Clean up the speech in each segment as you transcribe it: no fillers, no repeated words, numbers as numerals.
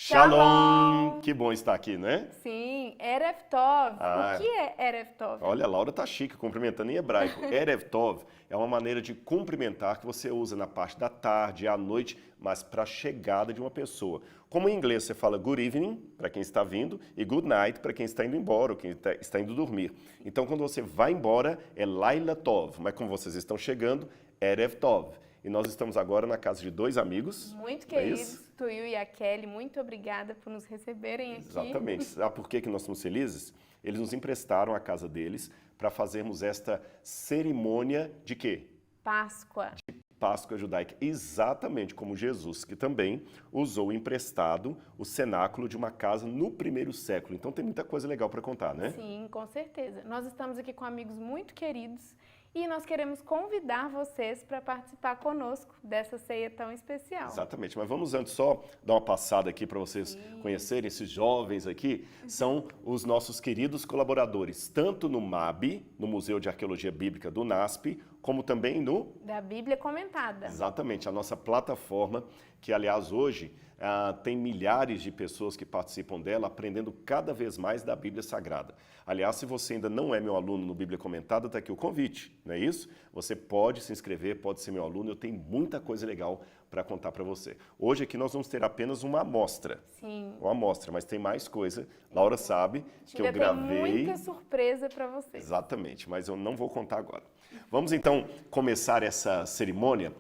Shalom! Shalom! Que bom estar aqui, né? Sim, Erev Tov. Ah, O que é Erev Tov? olha, a Laura tá chique, cumprimentando em hebraico. Erev Tov é uma maneira de cumprimentar que você usa na parte da tarde, à noite, mas para a chegada de uma pessoa. Como em inglês você fala good evening, para quem está vindo, e good night, para quem está indo embora, ou quem está indo dormir. Então, quando você vai embora, é Laila Tov, mas como vocês estão chegando, Erev Tov. E nós estamos agora na casa de dois amigos. Muito não é queridos, isso? Tuiu e a Kelly, muito obrigada por nos receberem aqui. Exatamente. Sabe por que nós estamos felizes? Eles nos emprestaram a casa deles para fazermos esta cerimônia de quê? Páscoa. Páscoa judaica. Exatamente como Jesus, que também usou emprestado o cenáculo de uma casa no primeiro século. Então tem muita coisa legal para contar, né? Sim, com certeza. Nós estamos aqui com amigos muito queridos e nós queremos convidar vocês para participar conosco dessa ceia tão especial. Exatamente, mas vamos antes só dar uma passada aqui para vocês conhecerem esses jovens aqui. São os nossos queridos colaboradores, tanto no MAB, no Museu de Arqueologia Bíblica do NASP, como também no... Da Bíblia Comentada. Exatamente, a nossa plataforma, que aliás hoje tem milhares de pessoas que participam dela, aprendendo cada vez mais da Bíblia Sagrada. Aliás, se você ainda não é meu aluno no Bíblia Comentada, está aqui o convite, não é isso? Você pode se inscrever, pode ser meu aluno, eu tenho muita coisa legal para contar para você. Hoje aqui nós vamos ter apenas uma amostra. Sim. Uma amostra, mas tem mais coisa. Laura sabe que eu gravei... Tem muita surpresa para vocês. Exatamente, mas eu não vou contar agora. Vamos então começar essa cerimônia.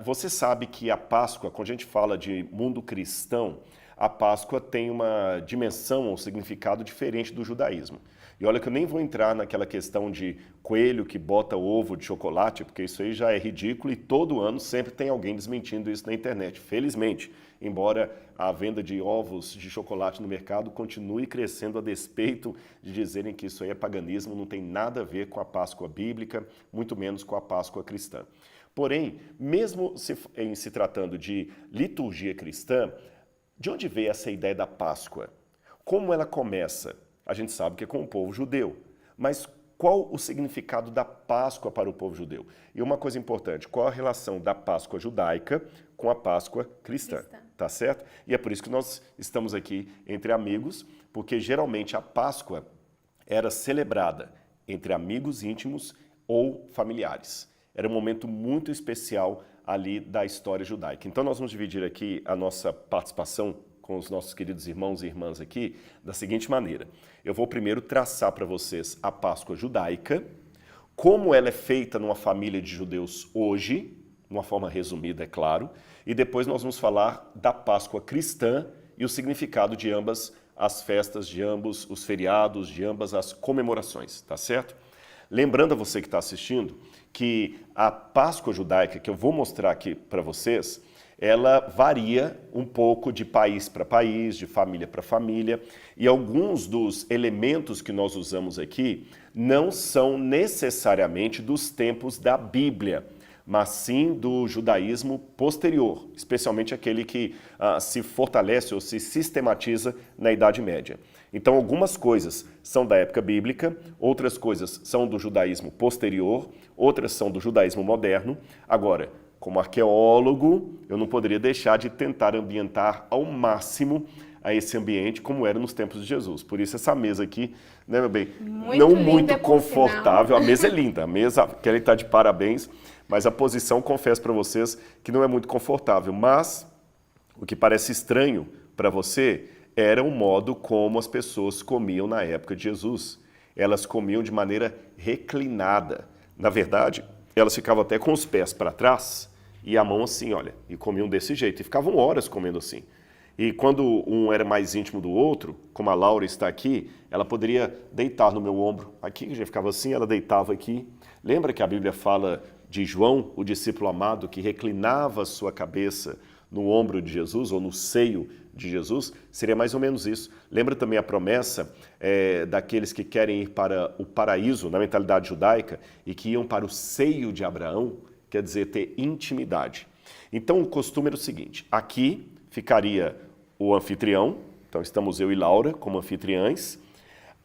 Você sabe que a Páscoa, quando a gente fala de mundo cristão, a Páscoa tem uma dimensão ou significado diferente do judaísmo. E olha que eu nem vou entrar naquela questão de coelho que bota ovo de chocolate, porque isso aí já é ridículo e todo ano sempre tem alguém desmentindo isso na internet. Felizmente, embora a venda de ovos de chocolate no mercado continue crescendo a despeito de dizerem que isso aí é paganismo, não tem nada a ver com a Páscoa bíblica, muito menos com a Páscoa cristã. Porém, mesmo em se tratando de liturgia cristã, de onde veio essa ideia da Páscoa? Como ela começa? A gente sabe que é com o povo judeu, mas qual o significado da Páscoa para o povo judeu? E uma coisa importante, qual a relação da Páscoa judaica com a Páscoa cristã? Tá certo? E é por isso que nós estamos aqui entre amigos, porque geralmente a Páscoa era celebrada entre amigos íntimos ou familiares. Era um momento muito especial ali da história judaica. Então nós vamos dividir aqui a nossa participação com os nossos queridos irmãos e irmãs aqui da seguinte maneira. Eu vou primeiro traçar para vocês a Páscoa judaica, como ela é feita numa família de judeus hoje, de uma forma resumida, é claro, e depois nós vamos falar da Páscoa cristã e o significado de ambas as festas, de ambos os feriados, de ambas as comemorações, tá certo? Lembrando a você que está assistindo que a Páscoa judaica, que eu vou mostrar aqui para vocês, ela varia um pouco de país para país, de família para família, e alguns dos elementos que nós usamos aqui não são necessariamente dos tempos da Bíblia, mas sim do judaísmo posterior, especialmente aquele que se fortalece ou se sistematiza na Idade Média. Então, algumas coisas são da época bíblica, outras coisas são do judaísmo posterior, outras são do judaísmo moderno. Agora, como arqueólogo, eu não poderia deixar de tentar ambientar ao máximo a esse ambiente como era nos tempos de Jesus. Por isso essa mesa aqui, né, meu bem, não muito confortável. A mesa é linda, a mesa, que ela está de parabéns, mas a posição, confesso para vocês, que não é muito confortável. Mas o que parece estranho para você era o modo como as pessoas comiam na época de Jesus. Elas comiam de maneira reclinada. Na verdade, elas ficavam até com os pés para trás e a mão assim, olha, e comiam desse jeito. E ficavam horas comendo assim. E quando um era mais íntimo do outro, como a Laura está aqui, ela poderia deitar no meu ombro. Aqui, que já ficava assim, ela deitava aqui. Lembra que a Bíblia fala de João, o discípulo amado, que reclinava sua cabeça no ombro de Jesus ou no seio de Jesus? Seria mais ou menos isso. Lembra também a promessa daqueles que querem ir para o paraíso, na mentalidade judaica, e que iam para o seio de Abraão, quer dizer, ter intimidade. Então, o costume era o seguinte, aqui ficaria o anfitrião, então estamos eu e Laura como anfitriãs,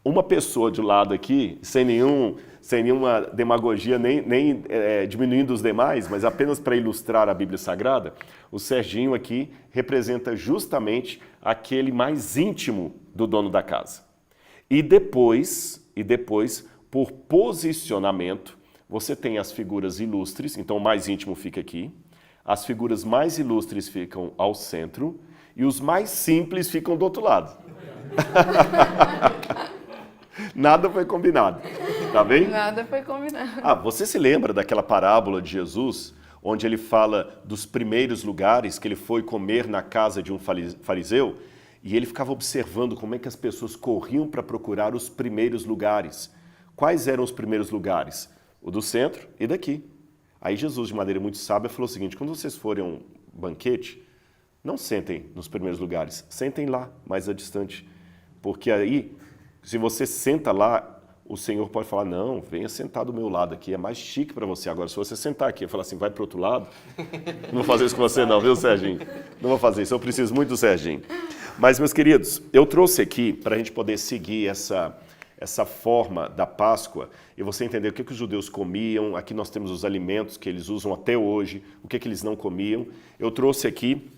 uma pessoa de lado aqui, sem nenhuma demagogia, nem diminuindo os demais, mas apenas para ilustrar a Bíblia Sagrada, o Serginho aqui representa justamente aquele mais íntimo do dono da casa. E depois, por posicionamento, você tem as figuras ilustres, então o mais íntimo fica aqui, as figuras mais ilustres ficam ao centro e os mais simples ficam do outro lado. Nada foi combinado, tá bem? Nada foi combinado. Você se lembra daquela parábola de Jesus, onde ele fala dos primeiros lugares que ele foi comer na casa de um fariseu? E ele ficava observando como é que as pessoas corriam para procurar os primeiros lugares. Quais eram os primeiros lugares? O do centro e daqui. Aí Jesus, de maneira muito sábia, falou o seguinte: quando vocês forem a um banquete, não sentem nos primeiros lugares, sentem lá, mais distante. Porque aí, se você senta lá, o Senhor pode falar: não, venha sentar do meu lado aqui, é mais chique para você. Agora, se você sentar aqui e falar assim, vai para o outro lado, não vou fazer isso com você não, viu, Serginho? Não vou fazer isso, eu preciso muito do Serginho. Mas, meus queridos, eu trouxe aqui para a gente poder seguir essa forma da Páscoa e você entender o que os judeus comiam. Aqui nós temos os alimentos que eles usam até hoje, o que eles não comiam. Eu trouxe aqui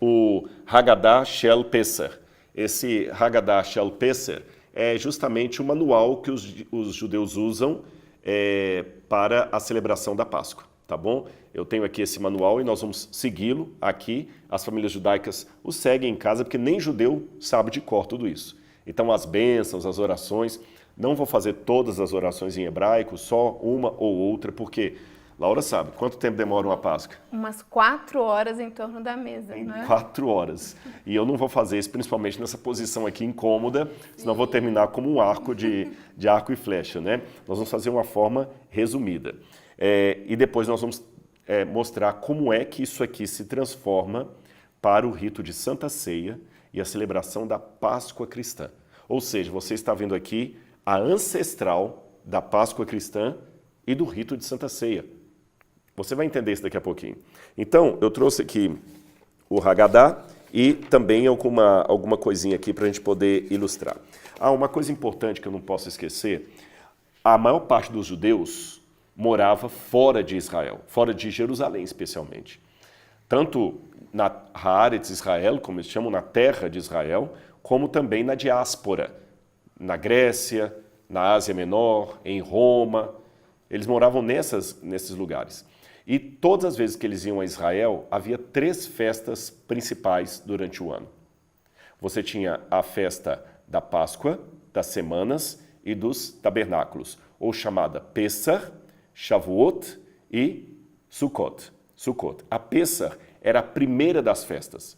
o Haggadah Shel Pesach. Esse Haggadah Shel Pesach é justamente o manual que os judeus usam para a celebração da Páscoa, tá bom? Eu tenho aqui esse manual e nós vamos segui-lo aqui. As famílias judaicas o seguem em casa, porque nem judeu sabe de cor tudo isso. Então, as bênçãos, as orações, não vou fazer todas as orações em hebraico, só uma ou outra, porque Laura sabe, quanto tempo demora uma Páscoa? Umas 4 horas em torno da mesa, né? 4 horas. E eu não vou fazer isso, principalmente nessa posição aqui incômoda, senão vou terminar como um arco de arco e flecha, né? Nós vamos fazer uma forma resumida. E depois nós vamos mostrar como é que isso aqui se transforma para o rito de Santa Ceia e a celebração da Páscoa cristã. Ou seja, você está vendo aqui a ancestral da Páscoa cristã e do rito de Santa Ceia. Você vai entender isso daqui a pouquinho. Então, eu trouxe aqui o Haggadah e também alguma coisinha aqui para a gente poder ilustrar. Uma coisa importante que eu não posso esquecer: a maior parte dos judeus morava fora de Israel, fora de Jerusalém especialmente. Tanto na Haaretz Israel, como eles chamam, na terra de Israel, como também na diáspora, na Grécia, na Ásia Menor, em Roma. Eles moravam nesses lugares. E todas as vezes que eles iam a Israel, havia 3 festas principais durante o ano. Você tinha a festa da Páscoa, das Semanas e dos Tabernáculos, ou chamada Pesach, Shavuot e Sukkot. A Pesach era a primeira das festas,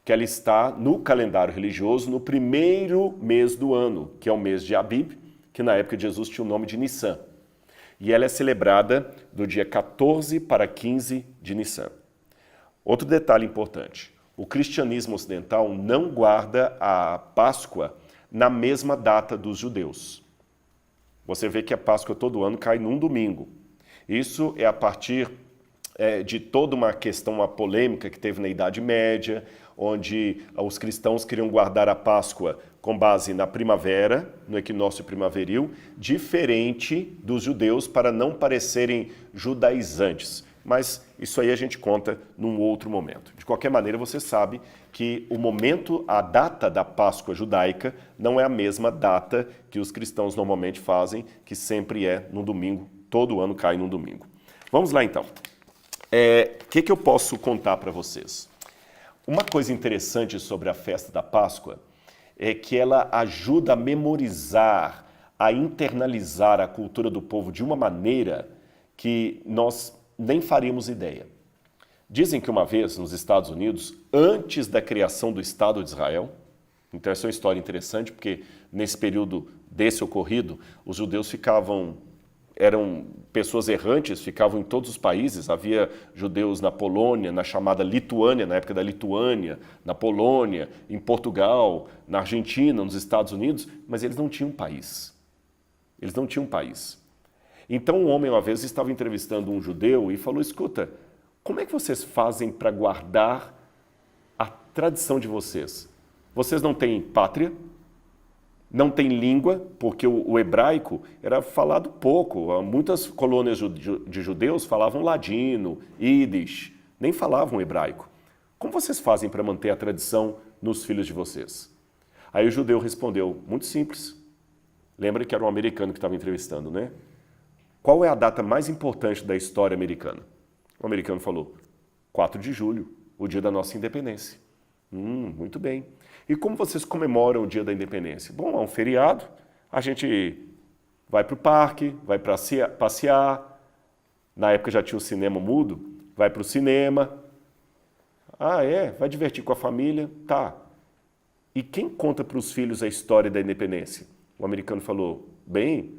que ela está no calendário religioso no primeiro mês do ano, que é o mês de Abib, que na época de Jesus tinha o nome de Nissan. E ela é celebrada do dia 14 para 15 de Nissan. Outro detalhe importante: o cristianismo ocidental não guarda a Páscoa na mesma data dos judeus. Você vê que a Páscoa todo ano cai num domingo. Isso é a partir de toda uma questão, uma polêmica que teve na Idade Média, onde os cristãos queriam guardar a Páscoa com base na primavera, no equinócio primaveril, diferente dos judeus, para não parecerem judaizantes. Mas isso aí a gente conta num outro momento. De qualquer maneira, você sabe que o momento, a data da Páscoa judaica não é a mesma data que os cristãos normalmente fazem, que sempre é no domingo, todo ano cai num domingo. Vamos lá então. O que eu posso contar para vocês? Uma coisa interessante sobre a festa da Páscoa é que ela ajuda a memorizar, a internalizar a cultura do povo de uma maneira que nós nem faríamos ideia. Dizem que uma vez, nos Estados Unidos, antes da criação do Estado de Israel, então essa é uma história interessante, porque nesse período desse ocorrido, os judeus eram pessoas errantes, ficavam em todos os países. Havia judeus na Polônia, na chamada Lituânia, na época da Lituânia, na Polônia, em Portugal, na Argentina, nos Estados Unidos, mas eles não tinham país. Eles não tinham país. Então um homem uma vez estava entrevistando um judeu e falou: escuta, como é que vocês fazem para guardar a tradição de vocês? Vocês não têm pátria? Não tem língua, porque o hebraico era falado pouco. Muitas colônias de judeus falavam ladino, yiddish, nem falavam hebraico. Como vocês fazem para manter a tradição nos filhos de vocês? Aí o judeu respondeu, muito simples. Lembra que era um americano que estava entrevistando, né? Qual é a data mais importante da história americana? O americano falou, 4 de julho, o dia da nossa independência. Muito bem. E como vocês comemoram o dia da independência? Bom, é um feriado, a gente vai para o parque, vai passear. Na época já tinha o cinema mudo, vai para o cinema. Ah, é? Vai divertir com a família? Tá. E quem conta para os filhos a história da independência? O americano falou, bem,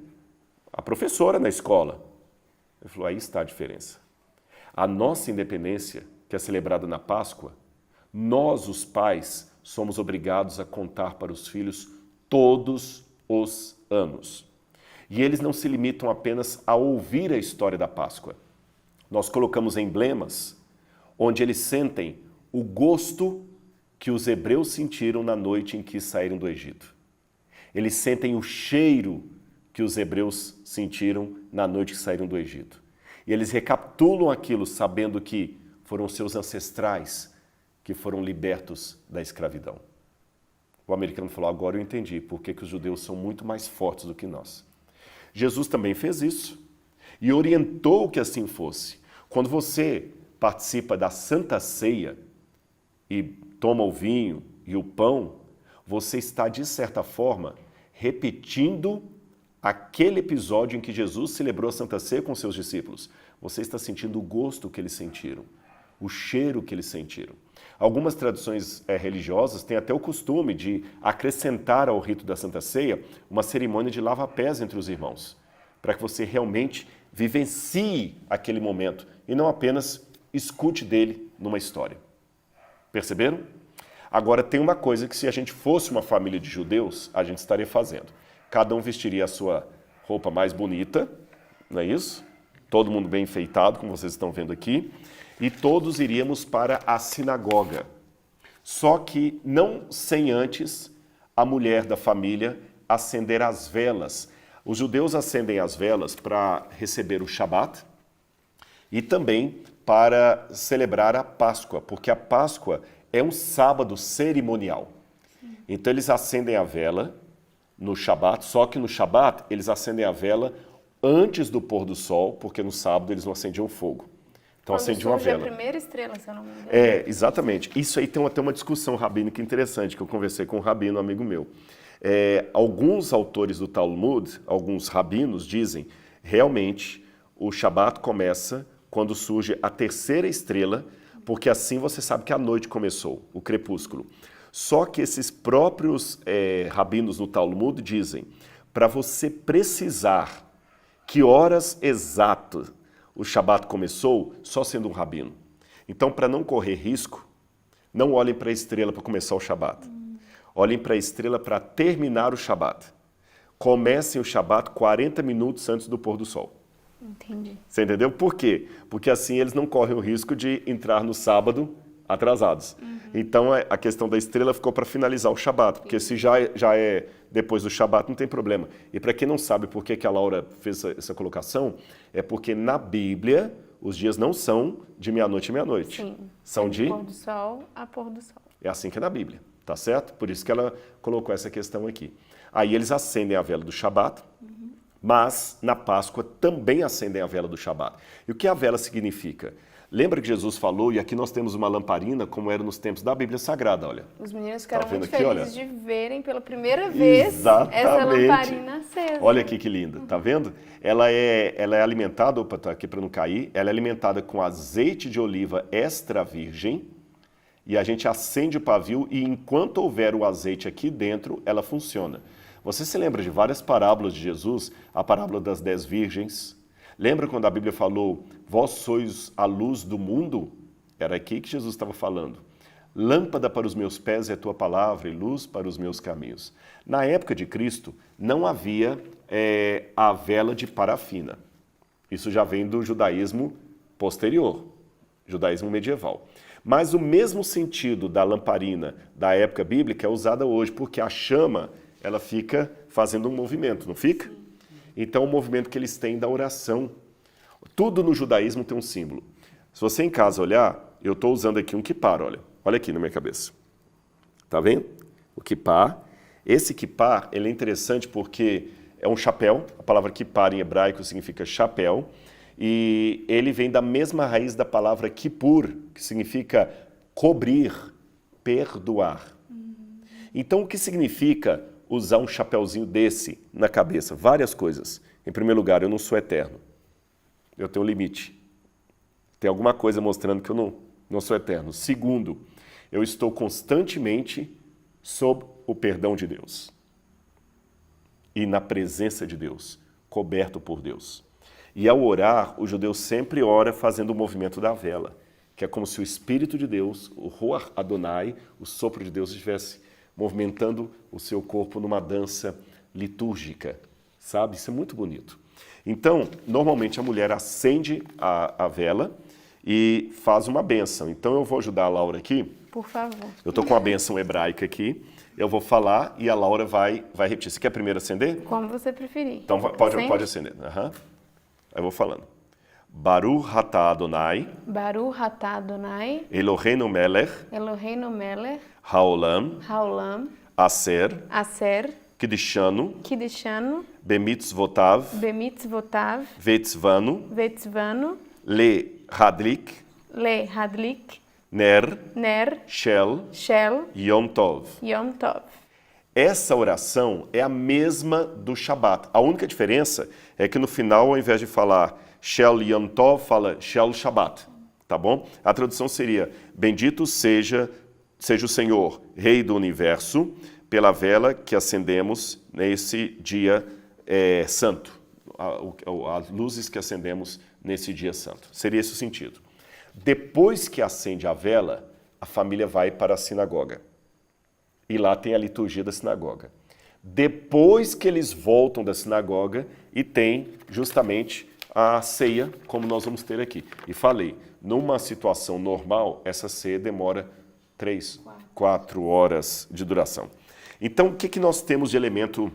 a professora na escola. Ele falou, aí está a diferença. A nossa independência, que é celebrada na Páscoa, nós, os pais, somos obrigados a contar para os filhos todos os anos. E eles não se limitam apenas a ouvir a história da Páscoa. Nós colocamos emblemas onde eles sentem o gosto que os hebreus sentiram na noite em que saíram do Egito. Eles sentem o cheiro que os hebreus sentiram na noite que saíram do Egito. E eles recapitulam aquilo sabendo que foram seus ancestrais que foram libertos da escravidão. O americano falou, agora eu entendi por que os judeus são muito mais fortes do que nós. Jesus também fez isso e orientou que assim fosse. Quando você participa da Santa Ceia e toma o vinho e o pão, você está, de certa forma, repetindo aquele episódio em que Jesus celebrou a Santa Ceia com seus discípulos. Você está sentindo o gosto que eles sentiram, o cheiro que eles sentiram. Algumas tradições religiosas têm até o costume de acrescentar ao rito da Santa Ceia uma cerimônia de lava-pés entre os irmãos, para que você realmente vivencie aquele momento e não apenas escute dele numa história. Perceberam? Agora, tem uma coisa que se a gente fosse uma família de judeus, a gente estaria fazendo. Cada um vestiria a sua roupa mais bonita, não é isso? Todo mundo bem enfeitado, como vocês estão vendo aqui. E todos iríamos para a sinagoga. Só que não sem antes a mulher da família acender as velas. Os judeus acendem as velas para receber o Shabat e também para celebrar a Páscoa, porque a Páscoa é um sábado cerimonial. Então eles acendem a vela no Shabat, só que no Shabat eles acendem a vela antes do pôr do sol, porque no sábado eles não acendiam fogo. Então acendiam a vela. A primeira estrela, se eu não me engano. Exatamente. Isso aí tem até uma discussão rabínica interessante, que eu conversei com um rabino, amigo meu. Alguns autores do Talmud, alguns rabinos, dizem realmente o Shabat começa quando surge a terceira estrela, porque assim você sabe que a noite começou, o crepúsculo. Só que esses próprios rabinos no Talmud dizem, para você precisar que horas exatas o Shabat começou, só sendo um rabino. Então, para não correr risco, não olhem para a estrela para começar o Shabat. Olhem para a estrela para terminar o Shabat. Comecem o Shabat 40 minutos antes do pôr do sol. Entendi. Você entendeu? Por quê? Porque assim eles não correm o risco de entrar no sábado atrasados. Então a questão da estrela ficou para finalizar o Shabat, porque se já é depois do Shabat não tem problema. E para quem não sabe por que a Laura fez essa colocação, é porque na Bíblia os dias não são de meia-noite a meia-noite. Sim. São de pôr do sol a pôr do sol. É assim que é na Bíblia, tá certo? Por isso que ela colocou essa questão aqui. Aí eles acendem a vela do Shabat, mas na Páscoa também acendem a vela do Shabat. E o que a vela significa? Lembra que Jesus falou, e aqui nós temos uma lamparina, como era nos tempos da Bíblia Sagrada, olha. Os meninos ficaram Tá vendo muito aqui, felizes olha? de verem pela primeira vez essa lamparina acesa. Olha aqui que linda, tá vendo? Ela é alimentada, opa, tá aqui para não cair, ela é alimentada com azeite de oliva extra virgem, e a gente acende o pavio e enquanto houver o azeite aqui dentro, ela funciona. Você se lembra de várias parábolas de Jesus? A parábola das 10 virgens. Lembra quando a Bíblia falou, vós sois a luz do mundo? Era aqui que Jesus estava falando. Lâmpada para os meus pés é a tua palavra e luz para os meus caminhos. Na época de Cristo, não havia a vela de parafina. Isso já vem do judaísmo posterior, judaísmo medieval. Mas o mesmo sentido da lamparina da época bíblica é usada hoje, porque a chama ela fica fazendo um movimento, não fica? Então, o movimento que eles têm da oração. Tudo no judaísmo tem um símbolo. Se você em casa olhar, eu estou usando aqui um kippah, olha. Olha aqui na minha cabeça. Tá vendo? O kippah. Esse kippah, ele é interessante porque é um chapéu. A palavra kippah em hebraico significa chapéu. E ele vem da mesma raiz da palavra kippur, que significa cobrir, perdoar. Então, o que significa usar um chapéuzinho desse na cabeça? Várias coisas. Em primeiro lugar, eu não sou eterno. Eu tenho um limite. Tem alguma coisa mostrando que eu não sou eterno. Segundo, eu estou constantemente sob o perdão de Deus. E na presença de Deus, coberto por Deus. E ao orar, o judeu sempre ora fazendo o movimento da vela, que é como se o Espírito de Deus, o Ruach Adonai, o sopro de Deus, estivesse movimentando o seu corpo numa dança litúrgica, sabe? Isso é muito bonito. Então, normalmente a mulher acende a vela e faz uma bênção. Então, eu vou ajudar a Laura aqui. Por favor. Eu estou com a bênção hebraica aqui. Eu vou falar e a Laura vai repetir. Você quer primeiro acender? Como você preferir. Então, pode acender. Uhum. Aí eu vou falando. Baruch atah Adonai. Baruch atah Adonai. Eloheinu melech. Eloheinu melech. Haolam. Haolam. Aser. Aser. Kiddushanu. Kiddushanu. Bemitzvotav. Bemitzvotav. Vetzvanu. Vetzvanu. Le Hadlik. Le Hadlik. Ner. Ner. Shel. Shel. Yom Tov. Yom Tov. Essa oração é a mesma do Shabat. A única diferença é que no final, ao invés de falar Shel Yom Tov, fala Shel Shabat. Tá bom? A tradução seria: Bendito seja o Senhor, Rei do Universo, pela vela que acendemos nesse dia santo. As luzes que acendemos nesse dia santo. Seria esse o sentido. Depois que acende a vela, a família vai para a sinagoga. E lá tem a liturgia da sinagoga. Depois que eles voltam da sinagoga e tem justamente a ceia, como nós vamos ter aqui. E falei, numa situação normal, essa ceia demora 4 horas de duração. Então, o que nós temos de elemento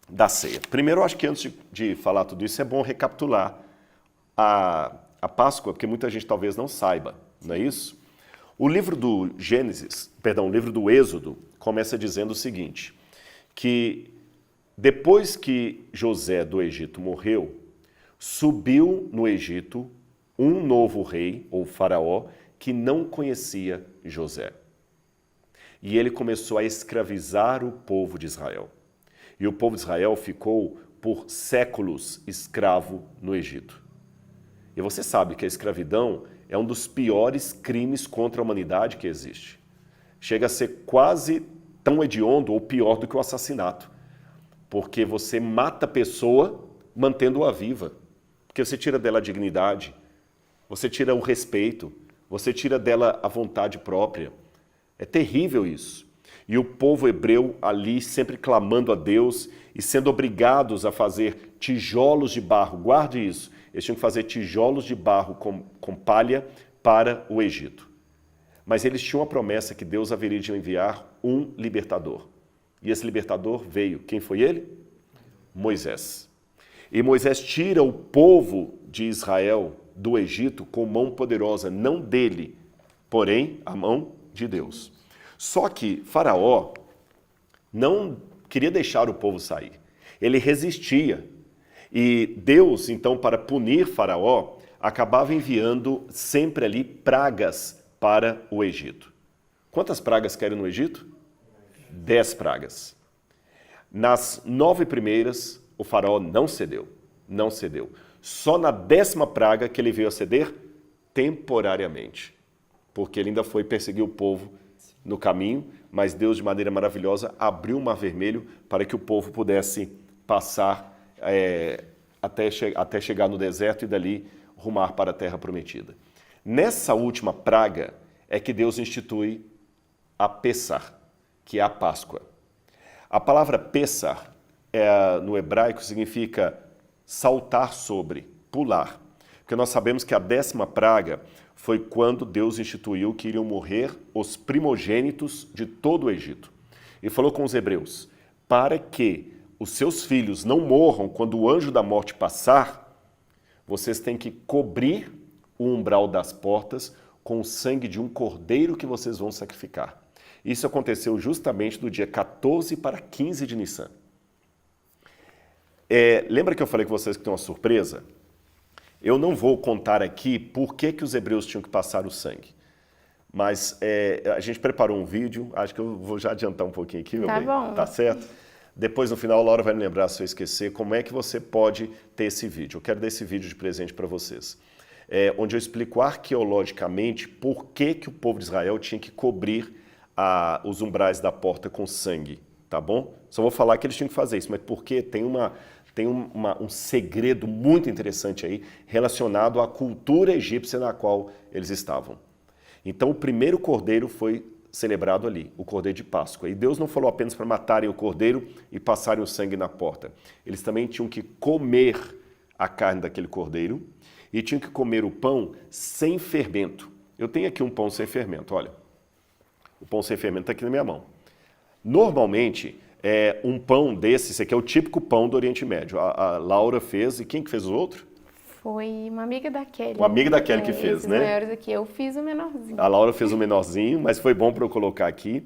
da ceia? Primeiro, eu acho que antes de falar tudo isso, é bom recapitular a Páscoa, porque muita gente talvez não saiba, não é isso? O livro do o livro do Êxodo, começa dizendo o seguinte, que depois que José do Egito morreu, subiu no Egito um novo rei, ou faraó, que não conhecia José. E ele começou a escravizar o povo de Israel. E o povo de Israel ficou por séculos escravo no Egito. E você sabe que a escravidão é um dos piores crimes contra a humanidade que existe. Chega a ser quase tão hediondo ou pior do que o assassinato. Porque você mata a pessoa mantendo-a viva. Porque você tira dela a dignidade, você tira o respeito, você tira dela a vontade própria. É terrível isso. E o povo hebreu ali sempre clamando a Deus e sendo obrigados a fazer tijolos de barro. Guarde isso. Eles tinham que fazer tijolos de barro com palha para o Egito. Mas eles tinham a promessa que Deus haveria de enviar um libertador. E esse libertador veio. Quem foi ele? Moisés. E Moisés tira o povo de Israel do Egito com mão poderosa, não dele, porém a mão de Deus. Só que Faraó não queria deixar o povo sair. Ele resistia. E Deus, então, para punir Faraó, acabava enviando sempre ali pragas para o Egito. Quantas pragas caíram no Egito? 10 pragas. Nas 9 primeiras, o Faraó não cedeu. Não cedeu. Só na 10ª praga que ele veio a ceder temporariamente. Porque ele ainda foi perseguir o povo no caminho, mas Deus, de maneira maravilhosa, abriu o Mar Vermelho para que o povo pudesse passar até chegar no deserto e dali rumar para a terra prometida. Nessa última praga é que Deus institui a Pessah, que é a Páscoa. A palavra Pessah no hebraico significa saltar sobre, pular. Porque nós sabemos que a 10ª praga foi quando Deus instituiu que iriam morrer os primogênitos de todo o Egito. E falou com os hebreus, para que os seus filhos não morram quando o anjo da morte passar, vocês têm que cobrir o umbral das portas com o sangue de um cordeiro que vocês vão sacrificar. Isso aconteceu justamente do dia 14 para 15 de Nissan. Lembra que eu falei com vocês que tem uma surpresa? Eu não vou contar aqui por que os hebreus tinham que passar o sangue. Mas a gente preparou um vídeo, acho que eu vou já adiantar um pouquinho aqui, meu bem. Bom. Tá certo? Depois, no final, a Laura vai me lembrar, se eu esquecer, como é que você pode ter esse vídeo. Eu quero dar esse vídeo de presente para vocês. Onde eu explico arqueologicamente por que o povo de Israel tinha que cobrir os umbrais da porta com sangue, tá bom? Só vou falar que eles tinham que fazer isso, mas porque tem um segredo muito interessante aí relacionado à cultura egípcia na qual eles estavam. Então, o primeiro cordeiro foi celebrado ali, o cordeiro de Páscoa. E Deus não falou apenas para matarem o cordeiro e passarem o sangue na porta. Eles também tinham que comer a carne daquele cordeiro e tinham que comer o pão sem fermento. Eu tenho aqui um pão sem fermento, olha. O pão sem fermento está aqui na minha mão. Normalmente, um pão desse, esse aqui é o típico pão do Oriente Médio. A Laura fez, e quem que fez o outro? Foi uma amiga da Kelly. Uma amiga da Kelly que fez, esses né? maiores aqui, eu fiz o menorzinho. A Laura fez o menorzinho, mas foi bom para eu colocar aqui.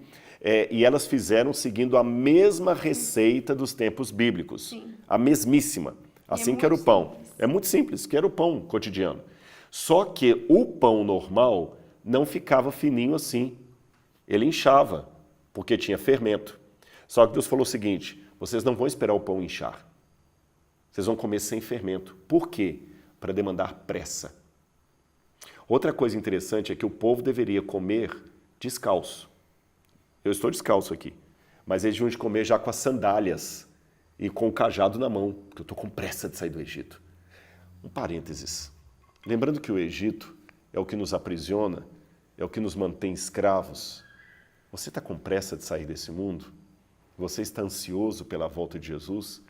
E elas fizeram seguindo a mesma receita dos tempos bíblicos. Sim. A mesmíssima. Assim que era o pão. É muito simples, que era o pão cotidiano. Só que o pão normal não ficava fininho assim. Ele inchava, porque tinha fermento. Só que Deus falou o seguinte, vocês não vão esperar o pão inchar. Vocês vão comer sem fermento. Por quê? Para demandar pressa. Outra coisa interessante é que o povo deveria comer descalço. Eu estou descalço aqui, mas eles deviam comer já com as sandálias e com o cajado na mão, porque eu estou com pressa de sair do Egito. Um parênteses. Lembrando que o Egito é o que nos aprisiona, é o que nos mantém escravos. Você está com pressa de sair desse mundo? Você está ansioso pela volta de Jesus?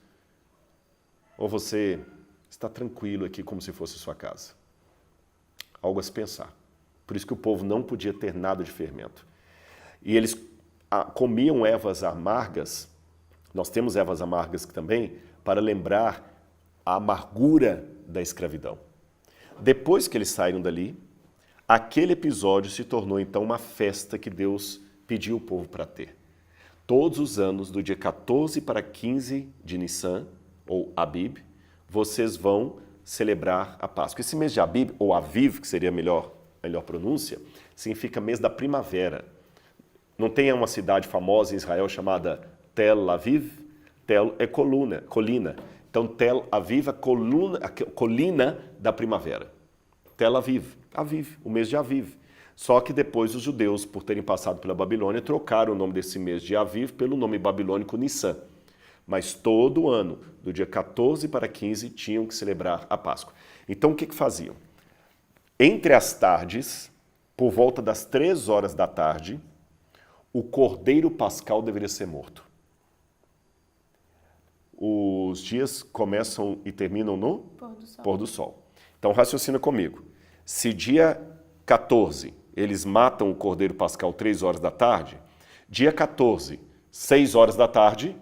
Ou você está tranquilo aqui como se fosse sua casa? Algo a se pensar. Por isso que o povo não podia ter nada de fermento. E eles comiam ervas amargas, nós temos ervas amargas também, para lembrar a amargura da escravidão. Depois que eles saíram dali, aquele episódio se tornou então uma festa que Deus pediu o povo para ter. Todos os anos, do dia 14 para 15 de Nissan, ou Abib, vocês vão celebrar a Páscoa. Esse mês de Abib, ou Aviv, que seria a melhor pronúncia, significa mês da primavera. Não tem uma cidade famosa em Israel chamada Tel Aviv? Tel é colina. Então, Tel Aviv é a colina da primavera. Tel Aviv, Aviv, o mês de Aviv. Só que depois os judeus, por terem passado pela Babilônia, trocaram o nome desse mês de Aviv pelo nome babilônico Nissan. Mas todo ano, do dia 14 para 15, tinham que celebrar a Páscoa. Então, o que faziam? Entre as tardes, por volta das 3 horas da tarde, o cordeiro pascal deveria ser morto. Os dias começam e terminam no pôr do sol. Então, raciocina comigo. Se dia 14 eles matam o cordeiro pascal 3 horas da tarde, dia 14, 6 horas da tarde,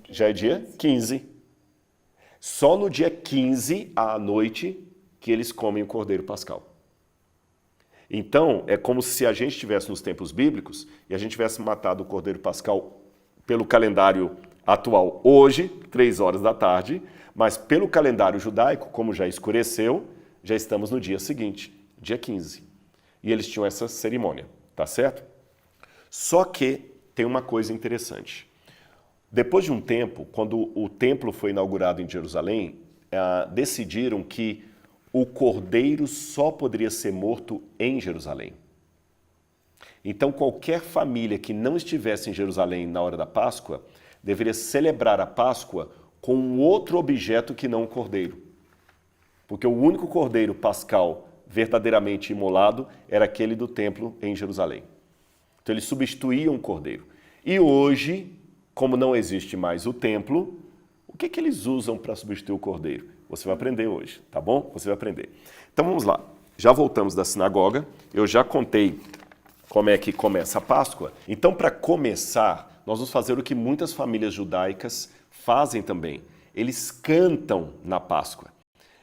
já é dia 15. Só no dia 15 à noite que eles comem o cordeiro pascal. Então, é como se a gente estivesse nos tempos bíblicos e a gente tivesse matado o cordeiro pascal pelo calendário atual hoje, 3 horas da tarde, mas pelo calendário judaico, como já escureceu, já estamos no dia seguinte, dia 15. E eles tinham essa cerimônia, tá certo? Só que tem uma coisa interessante. Depois de um tempo, quando o templo foi inaugurado em Jerusalém, decidiram que o cordeiro só poderia ser morto em Jerusalém. Então, qualquer família que não estivesse em Jerusalém na hora da Páscoa, deveria celebrar a Páscoa com um outro objeto que não o cordeiro. Porque o único cordeiro pascal verdadeiramente imolado era aquele do templo em Jerusalém. Então, eles substituíam o cordeiro. E hoje, como não existe mais o templo, o que eles usam para substituir o cordeiro? Você vai aprender hoje, tá bom? Você vai aprender. Então vamos lá. Já voltamos da sinagoga. Eu já contei como é que começa a Páscoa. Então, para começar, nós vamos fazer o que muitas famílias judaicas fazem também. Eles cantam na Páscoa.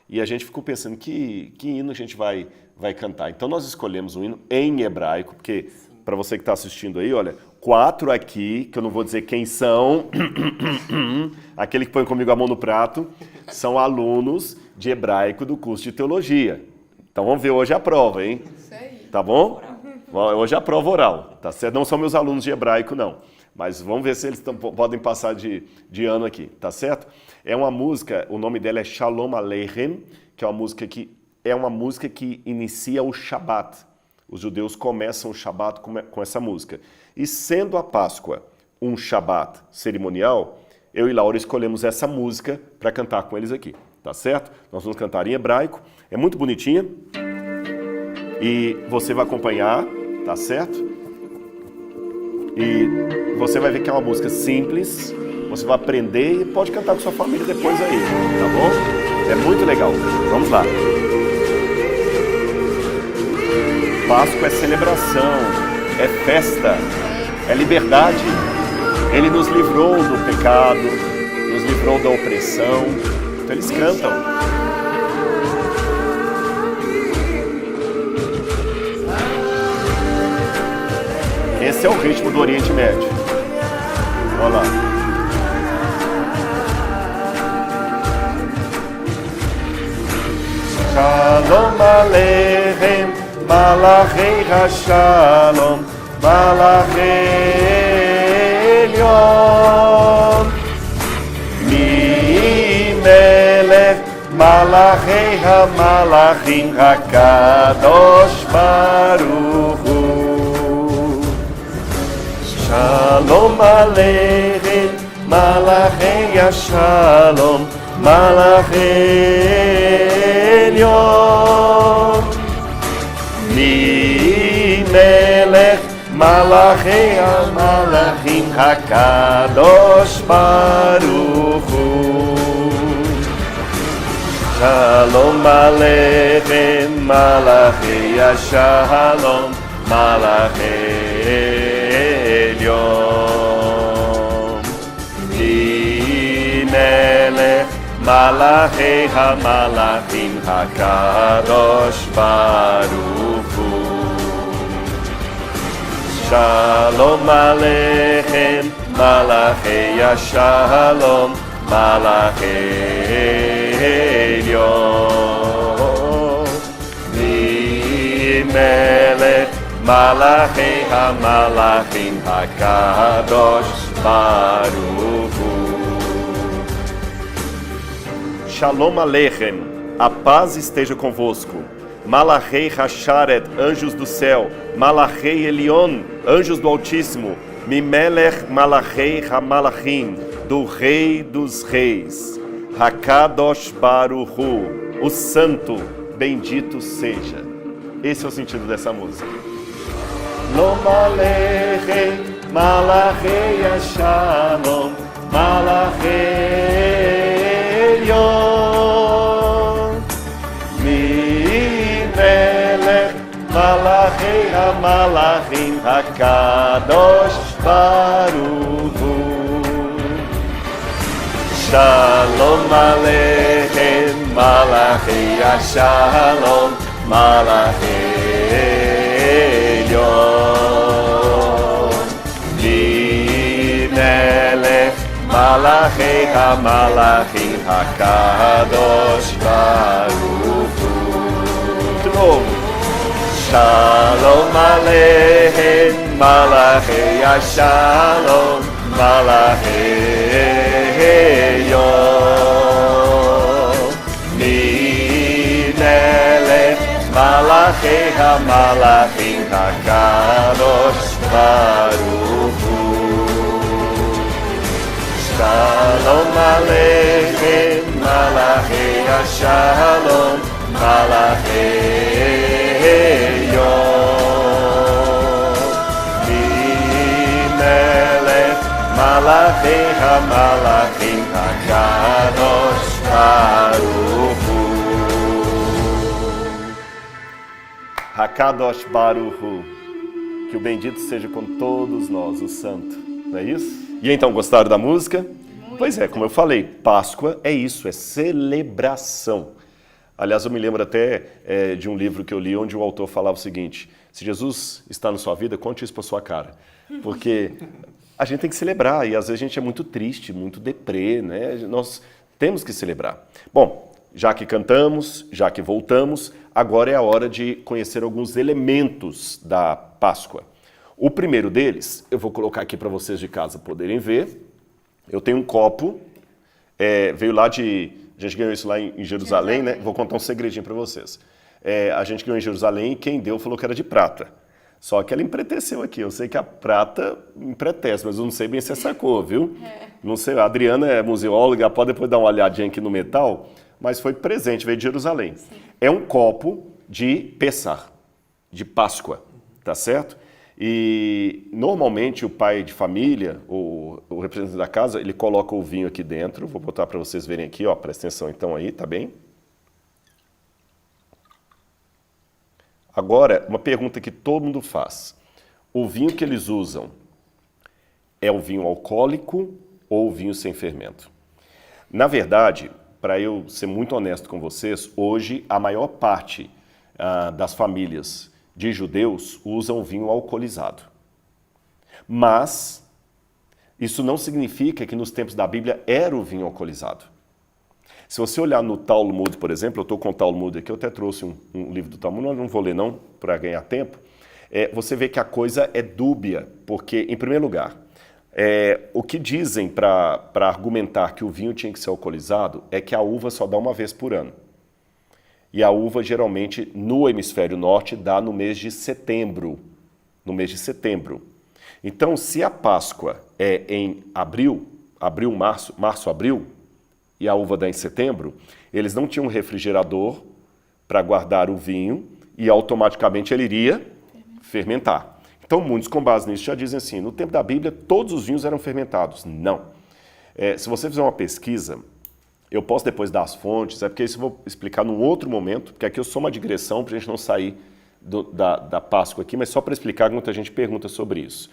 E a gente ficou pensando, que hino a gente vai cantar? Então nós escolhemos um hino em hebraico, porque para você que está assistindo aí, olha, 4 aqui, que eu não vou dizer quem são, aquele que põe comigo a mão no prato, são alunos de hebraico do curso de teologia. Então vamos ver hoje a prova, hein? Isso aí. Tá bom? Hoje é a prova oral, tá certo? Não são meus alunos de hebraico, não. Mas vamos ver se eles podem passar de ano aqui, tá certo? É uma música, o nome dela é Shalom Aleichem, que é uma música que inicia o Shabat. Os judeus começam o Shabat com essa música. E sendo a Páscoa um Shabat cerimonial, eu e Laura escolhemos essa música para cantar com eles aqui, tá certo? Nós vamos cantar em hebraico, é muito bonitinha e você vai acompanhar, tá certo? E você vai ver que é uma música simples, você vai aprender e pode cantar com sua família depois aí, tá bom? É muito legal. Vamos lá. Páscoa é celebração, é festa, é liberdade. Ele nos livrou do pecado, nos livrou da opressão. Então eles cantam. Esse é o ritmo do Oriente Médio. Olha lá. Shalom Aleichem, Malachei HaShalom, Malachei Elyon, Melech, Malachei HaMalachim, HaKadosh Baruch Hu. Shalom Aleichem, Malachei HaShalom, Malachei Elyon, Melech, Malachei HaMalachim, HaKadosh Baruch Hu. Shalom Aleichem, Malachei HaShalom, Malachei Elyon, Melech, Malachei HaMalachim, HaKadosh Baruch Hu. Shalom Aleichem, Malachei HaShalom, Malachei Elyon, Melech, Malachei HaMalachim, HaKadosh Baruch Hu. Shalom Aleichem, a paz esteja convosco. Malachei Hasharet, anjos do céu. Malachei Elion, anjos do Altíssimo. Mimelech Malachei HaMalachim, do Rei dos Reis. HaKadosh Baruch Hu, o Santo, bendito seja. Esse é o sentido dessa música. Shalom Aleichem, Malachei HaShalom, Malachei Elyon, Melech, Malachei HaMalachim, HaKadosh Baruch Hu. Shalom Aleichem, Malachei HaShalom, Malachei Elyon, Melech, Malachei HaMalachim, HaKadosh Baruch Hu. De novo. Shalom Aleichem, Malachei HaShalom, Malachei Elyon, Melech, Malachei HaMalachim, HaKadosh Baruch Hu. Shalom Aleichem, Malachei HaShalom, Malachei Elyon, Melech, Malachei HaMalachim, HaKadosh Baruch Hu. HaKadosh Baruch Hu. Que o bendito seja com todos nós, o Santo. Não é isso? E então, gostaram da música? Pois é, como eu falei, Páscoa é isso, é celebração. Aliás, eu me lembro até de um livro que eu li onde o autor falava o seguinte: se Jesus está na sua vida, conte isso para sua cara. Porque a gente tem que celebrar e às vezes a gente é muito triste, muito deprê, né? Nós temos que celebrar. Bom, já que cantamos, já que voltamos, agora é a hora de conhecer alguns elementos da Páscoa. O primeiro deles, eu vou colocar aqui para vocês de casa poderem ver. Eu tenho um copo, veio lá de... A gente ganhou isso lá em Jerusalém, né? Vou contar um segredinho para vocês. A gente ganhou em Jerusalém e quem deu falou que era de prata. Só que ela empreteceu aqui. Eu sei que a prata empretece, mas eu não sei bem se é essa cor, viu? Não sei, a Adriana é museóloga, pode depois dar uma olhadinha aqui no metal, mas foi presente, veio de Jerusalém. Sim. É um copo de Pessah, de Páscoa, tá certo? E normalmente o pai de família, o representante da casa, ele coloca o vinho aqui dentro. Vou botar para vocês verem aqui, ó, presta atenção então aí, tá bem? Agora, uma pergunta que todo mundo faz. O vinho que eles usam é o vinho alcoólico ou o vinho sem fermento? Na verdade, para eu ser muito honesto com vocês, hoje a maior parte das famílias de judeus usam vinho alcoolizado. Mas isso não significa que nos tempos da Bíblia era o vinho alcoolizado. Se você olhar no Talmud, por exemplo, eu estou com o Talmud aqui, eu até trouxe um livro do Talmud, não vou ler não, para ganhar tempo, você vê que a coisa é dúbia, porque, em primeiro lugar, o que dizem para argumentar que o vinho tinha que ser alcoolizado é que a uva só dá uma vez por ano. E a uva, geralmente, no hemisfério norte, dá no mês de setembro. No mês de setembro. Então, se a Páscoa é em março, abril, e a uva dá em setembro, eles não tinham um refrigerador para guardar o vinho e automaticamente ele iria fermentar. Então, muitos, com base nisso, já dizem assim, no tempo da Bíblia, todos os vinhos eram fermentados. Não. Se você fizer uma pesquisa... Eu posso depois dar as fontes, porque isso eu vou explicar num outro momento, porque aqui eu sou uma digressão para a gente não sair da Páscoa aqui, mas só para explicar que muita gente pergunta sobre isso.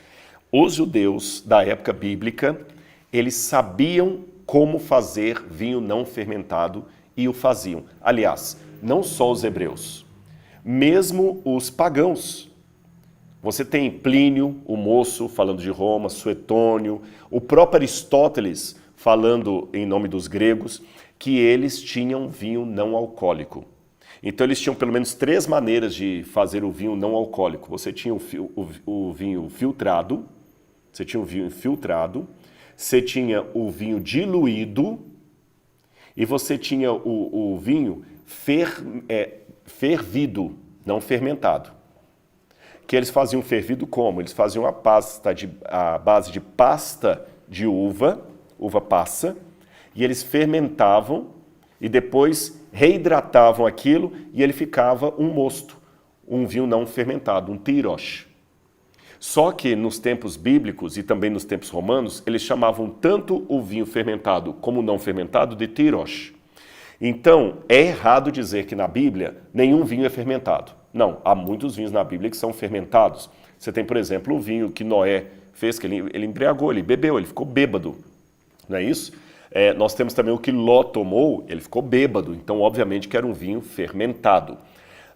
Os judeus da época bíblica, eles sabiam como fazer vinho não fermentado e o faziam. Aliás, não só os hebreus, mesmo os pagãos. Você tem Plínio, o moço, falando de Roma, Suetônio, o próprio Aristóteles, falando em nome dos gregos, que eles tinham vinho não alcoólico. Então eles tinham pelo menos 3 maneiras de fazer o vinho não alcoólico. Você tinha o vinho filtrado, você tinha o vinho diluído e você tinha o vinho fervido, não fermentado. Que eles faziam fervido como? Eles faziam a base de pasta de uva passa, e eles fermentavam e depois reidratavam aquilo e ele ficava um mosto, um vinho não fermentado, um tirosh. Só que nos tempos bíblicos e também nos tempos romanos, eles chamavam tanto o vinho fermentado como o não fermentado de tirosh. Então, é errado dizer que na Bíblia nenhum vinho é fermentado. Não, há muitos vinhos na Bíblia que são fermentados. Você tem, por exemplo, o vinho que Noé fez, que ele embriagou, ele bebeu, ele ficou bêbado. Não é isso? Nós temos também o que Ló tomou, ele ficou bêbado, então obviamente que era um vinho fermentado.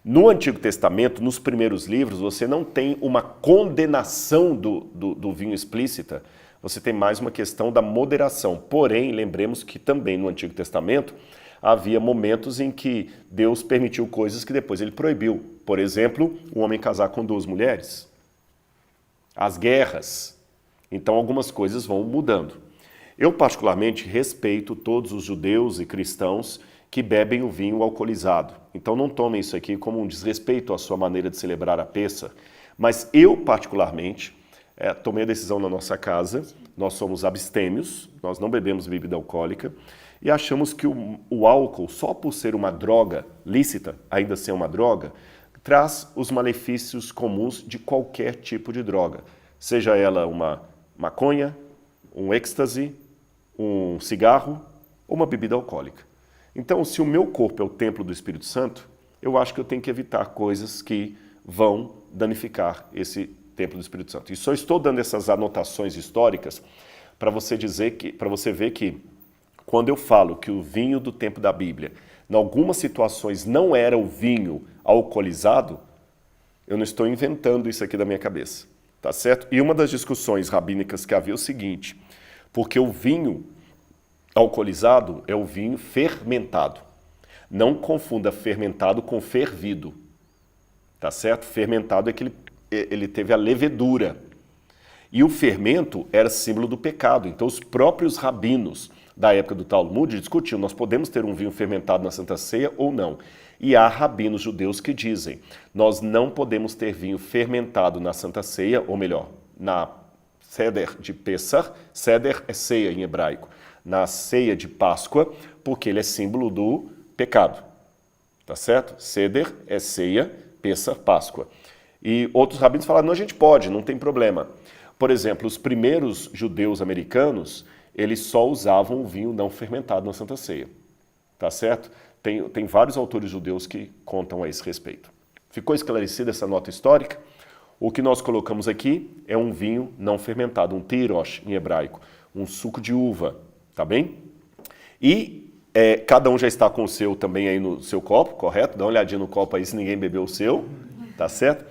No Antigo Testamento, nos primeiros livros, você não tem uma condenação do vinho explícita, você tem mais uma questão da moderação. Porém, lembremos que também no Antigo Testamento havia momentos em que Deus permitiu coisas que depois ele proibiu. Por exemplo, o homem casar com 2 mulheres. As guerras. Então algumas coisas vão mudando. Eu, particularmente, respeito todos os judeus e cristãos que bebem o vinho alcoolizado. Então não tomem isso aqui como um desrespeito à sua maneira de celebrar a Pessah. Mas eu, particularmente, tomei a decisão na nossa casa, nós somos abstêmios, nós não bebemos bebida alcoólica, e achamos que o álcool, só por ser uma droga lícita, ainda ser uma droga, traz os malefícios comuns de qualquer tipo de droga. Seja ela uma maconha, um êxtase, um cigarro ou uma bebida alcoólica. Então, se o meu corpo é o templo do Espírito Santo, eu acho que eu tenho que evitar coisas que vão danificar esse templo do Espírito Santo. E só estou dando essas anotações históricas para você ver que quando eu falo que o vinho do tempo da Bíblia, em algumas situações não era o vinho alcoolizado, eu não estou inventando isso aqui da minha cabeça, tá certo? E uma das discussões rabínicas que havia é o seguinte, porque o vinho alcoolizado é o vinho fermentado. Não confunda fermentado com fervido, tá certo? Fermentado é que ele teve a levedura. E o fermento era símbolo do pecado. Então os próprios rabinos da época do Talmud discutiam, nós podemos ter um vinho fermentado na Santa Ceia ou não. E há rabinos judeus que dizem, nós não podemos ter vinho fermentado na Santa Ceia, ou melhor, na Seder de Pessah, Seder é ceia em hebraico, na ceia de Páscoa, porque ele é símbolo do pecado, tá certo? Seder é ceia, Pessah, Páscoa. E outros rabinos falaram, não, a gente pode, não tem problema. Por exemplo, os primeiros judeus americanos, eles só usavam o vinho não fermentado na Santa Ceia, tá certo? Tem vários autores judeus que contam a esse respeito. Ficou esclarecida essa nota histórica? O que nós colocamos aqui é um vinho não fermentado, um tirosh em hebraico, um suco de uva, tá bem? E cada um já está com o seu também aí no seu copo, correto? Dá uma olhadinha no copo aí se ninguém bebeu o seu, tá certo?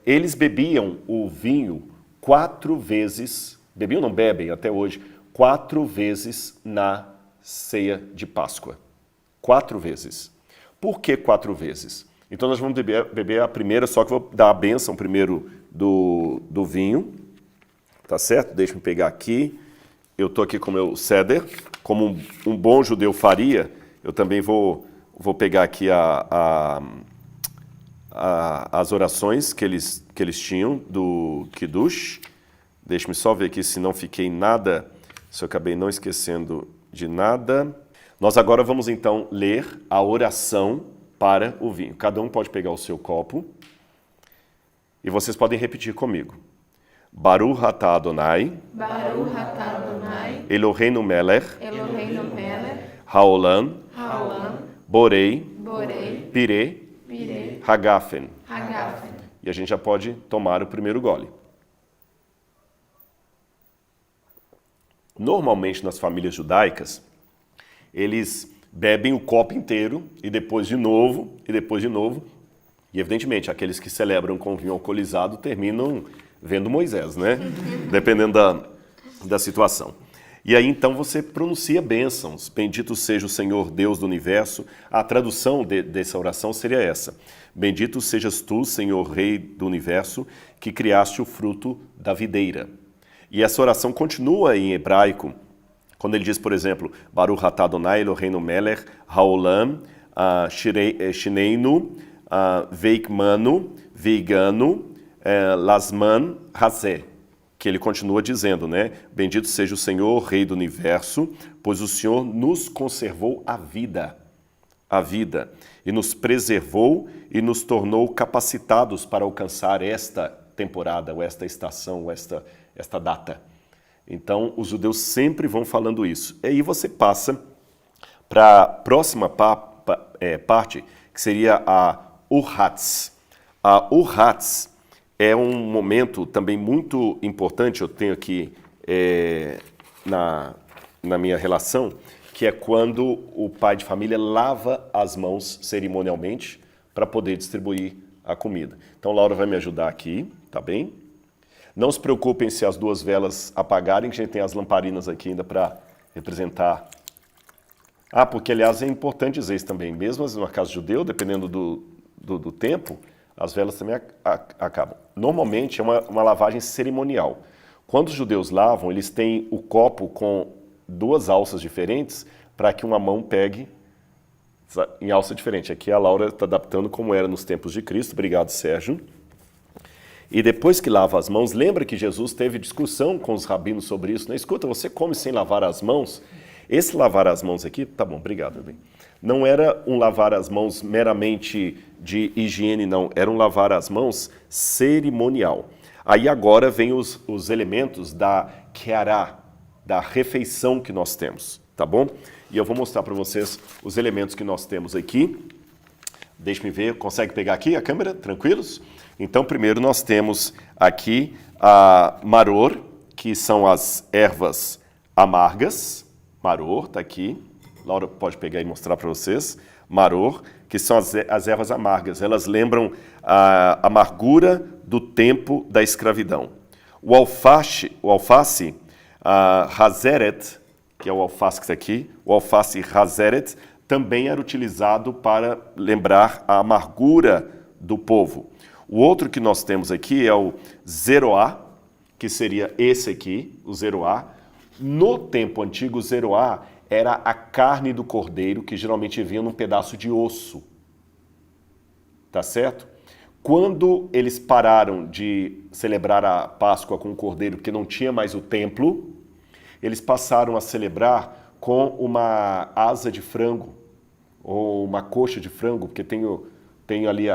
Eles bebiam o vinho 4 vezes, bebiam, não bebem até hoje, 4 vezes na ceia de Páscoa. 4 vezes. Por que 4 vezes? Então nós vamos beber a primeira, só que eu vou dar a bênção primeiro do vinho, tá certo? Deixa eu pegar aqui. Eu estou aqui com o meu ceder, como um bom judeu faria, eu também vou pegar aqui as orações que eles tinham do Kiddush. Deixa-me só ver aqui se não fiquei nada, se eu acabei não esquecendo de nada. Nós agora vamos então ler a oração para o vinho. Cada um pode pegar o seu copo e vocês podem repetir comigo. Baruch atah Adonai, Baruch atah Adonai, Eloheinu melech, Eloheinu melech, haolam, borei, pireh, hagafen. Hagafen. E a gente já pode tomar o primeiro gole. Normalmente nas famílias judaicas, eles bebem o copo inteiro e depois de novo, e depois de novo. E evidentemente, aqueles que celebram com vinho alcoolizado terminam vendo Moisés, né? Dependendo da situação. E aí então você pronuncia bênçãos. Bendito seja o Senhor Deus do universo. A tradução dessa oração seria essa. Bendito sejas tu, Senhor Rei do universo, que criaste o fruto da videira. E essa oração continua em hebraico, quando ele diz, por exemplo, Baruch atah Adonai Eloheinu melech haolam shineinu veikmanu veiganu lasman hazeh, que ele continua dizendo, né? Bendito seja o Senhor, Rei do universo, pois o Senhor nos conservou a vida, e nos preservou e nos tornou capacitados para alcançar esta temporada, ou esta estação, ou esta data. Então, os judeus sempre vão falando isso. E aí você passa para a próxima parte, que seria a Urhatz. A Urhatz é um momento também muito importante, eu tenho aqui na minha relação, que é quando o pai de família lava as mãos cerimonialmente para poder distribuir a comida. Então, Laura vai me ajudar aqui, tá bem? Não se preocupem se as 2 velas apagarem, que a gente tem as lamparinas aqui ainda para representar. Porque, aliás, é importante dizer isso também. Mesmo na casa judeu, dependendo do tempo, as velas também acabam. Normalmente, é uma lavagem cerimonial. Quando os judeus lavam, eles têm o copo com 2 alças diferentes para que uma mão pegue em alça diferente. Aqui a Laura está adaptando como era nos tempos de Cristo. Obrigado, Sérgio. E depois que lava as mãos, lembra que Jesus teve discussão com os rabinos sobre isso, né? Escuta, você come sem lavar as mãos? Esse lavar as mãos aqui, tá bom, obrigado, bem. Não era um lavar as mãos meramente de higiene, não. Era um lavar as mãos cerimonial. Aí agora vem os elementos da keará, da refeição que nós temos, tá bom? E eu vou mostrar para vocês os elementos que nós temos aqui. Deixe-me ver, consegue pegar aqui a câmera? Tranquilos? Então, primeiro nós temos aqui a maror, que são as ervas amargas. Maror, está aqui. Laura pode pegar e mostrar para vocês. Maror, que são as ervas amargas. Elas lembram a amargura do tempo da escravidão. O alface hazeret, que é o alface que está aqui, o alface hazeret, também era utilizado para lembrar a amargura do povo. O outro que nós temos aqui é o zeroá, que seria esse aqui, o zeroá. No tempo antigo, o zeroá era a carne do cordeiro, que geralmente vinha num pedaço de osso. Tá certo? Quando eles pararam de celebrar a Páscoa com o cordeiro, porque não tinha mais o templo, eles passaram a celebrar com uma asa de frango, ou uma coxa de frango, porque tem ali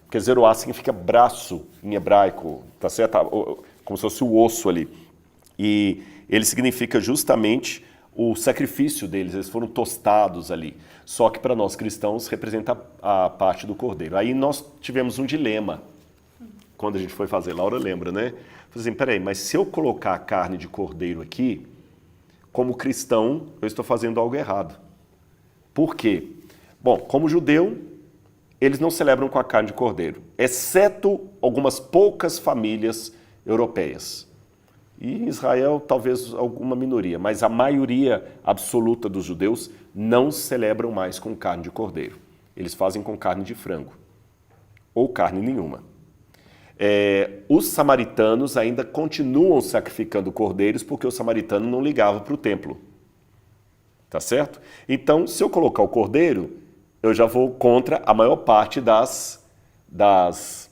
porque zeroá significa braço em hebraico, tá certo? Como se fosse o osso ali. E ele significa justamente o sacrifício deles, eles foram tostados ali. Só que para nós cristãos representa a parte do cordeiro. Aí nós tivemos um dilema quando a gente foi fazer. Laura lembra, né? Falei assim, peraí, mas se eu colocar a carne de cordeiro aqui, como cristão, eu estou fazendo algo errado. Por quê? Bom, como judeu, eles não celebram com a carne de cordeiro, exceto algumas poucas famílias europeias. E em Israel, talvez alguma minoria, mas a maioria absoluta dos judeus não celebram mais com carne de cordeiro. Eles fazem com carne de frango, ou carne nenhuma. Os samaritanos ainda continuam sacrificando cordeiros porque o samaritano não ligava para o templo. Tá certo? Então, se eu colocar o cordeiro, eu já vou contra a maior parte das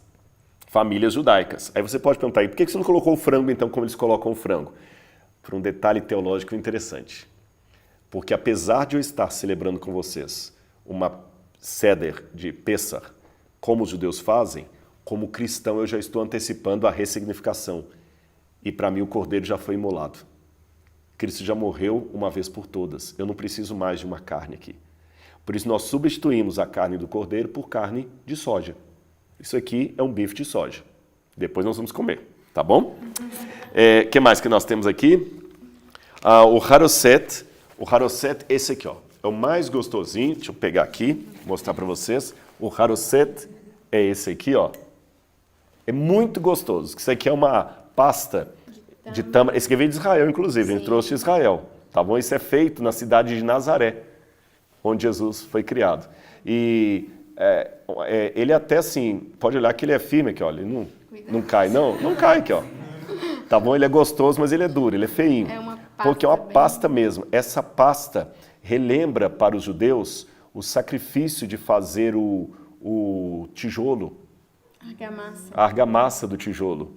famílias judaicas. Aí você pode perguntar, por que você não colocou o frango, então, como eles colocam o frango? Por um detalhe teológico interessante. Porque apesar de eu estar celebrando com vocês uma Seder de Pessah, como os judeus fazem, como cristão eu já estou antecipando a ressignificação. E para mim o cordeiro já foi imolado. Cristo já morreu uma vez por todas. Eu não preciso mais de uma carne aqui. Por isso nós substituímos a carne do cordeiro por carne de soja. Isso aqui é um bife de soja. Depois nós vamos comer, tá bom? O que mais que nós temos aqui? O haroset. O haroset, esse aqui, ó, é o mais gostosinho. Deixa eu pegar aqui, mostrar para vocês. O haroset é esse aqui, ó. É muito gostoso. Isso aqui é uma pasta de tâmara. Esse aqui veio de Israel, inclusive. Sim. Ele trouxe de Israel. Tá bom? Isso é feito na cidade de Nazaré, onde Jesus foi criado. E ele até assim, pode olhar que ele é firme aqui, ó. Ele não cai, não. Não cai aqui, ó. Tá bom? Ele é gostoso, mas ele é duro, ele é feinho. É uma pasta, porque é uma pasta mesmo. Essa pasta relembra para os judeus o sacrifício de fazer o tijolo. A argamassa do tijolo.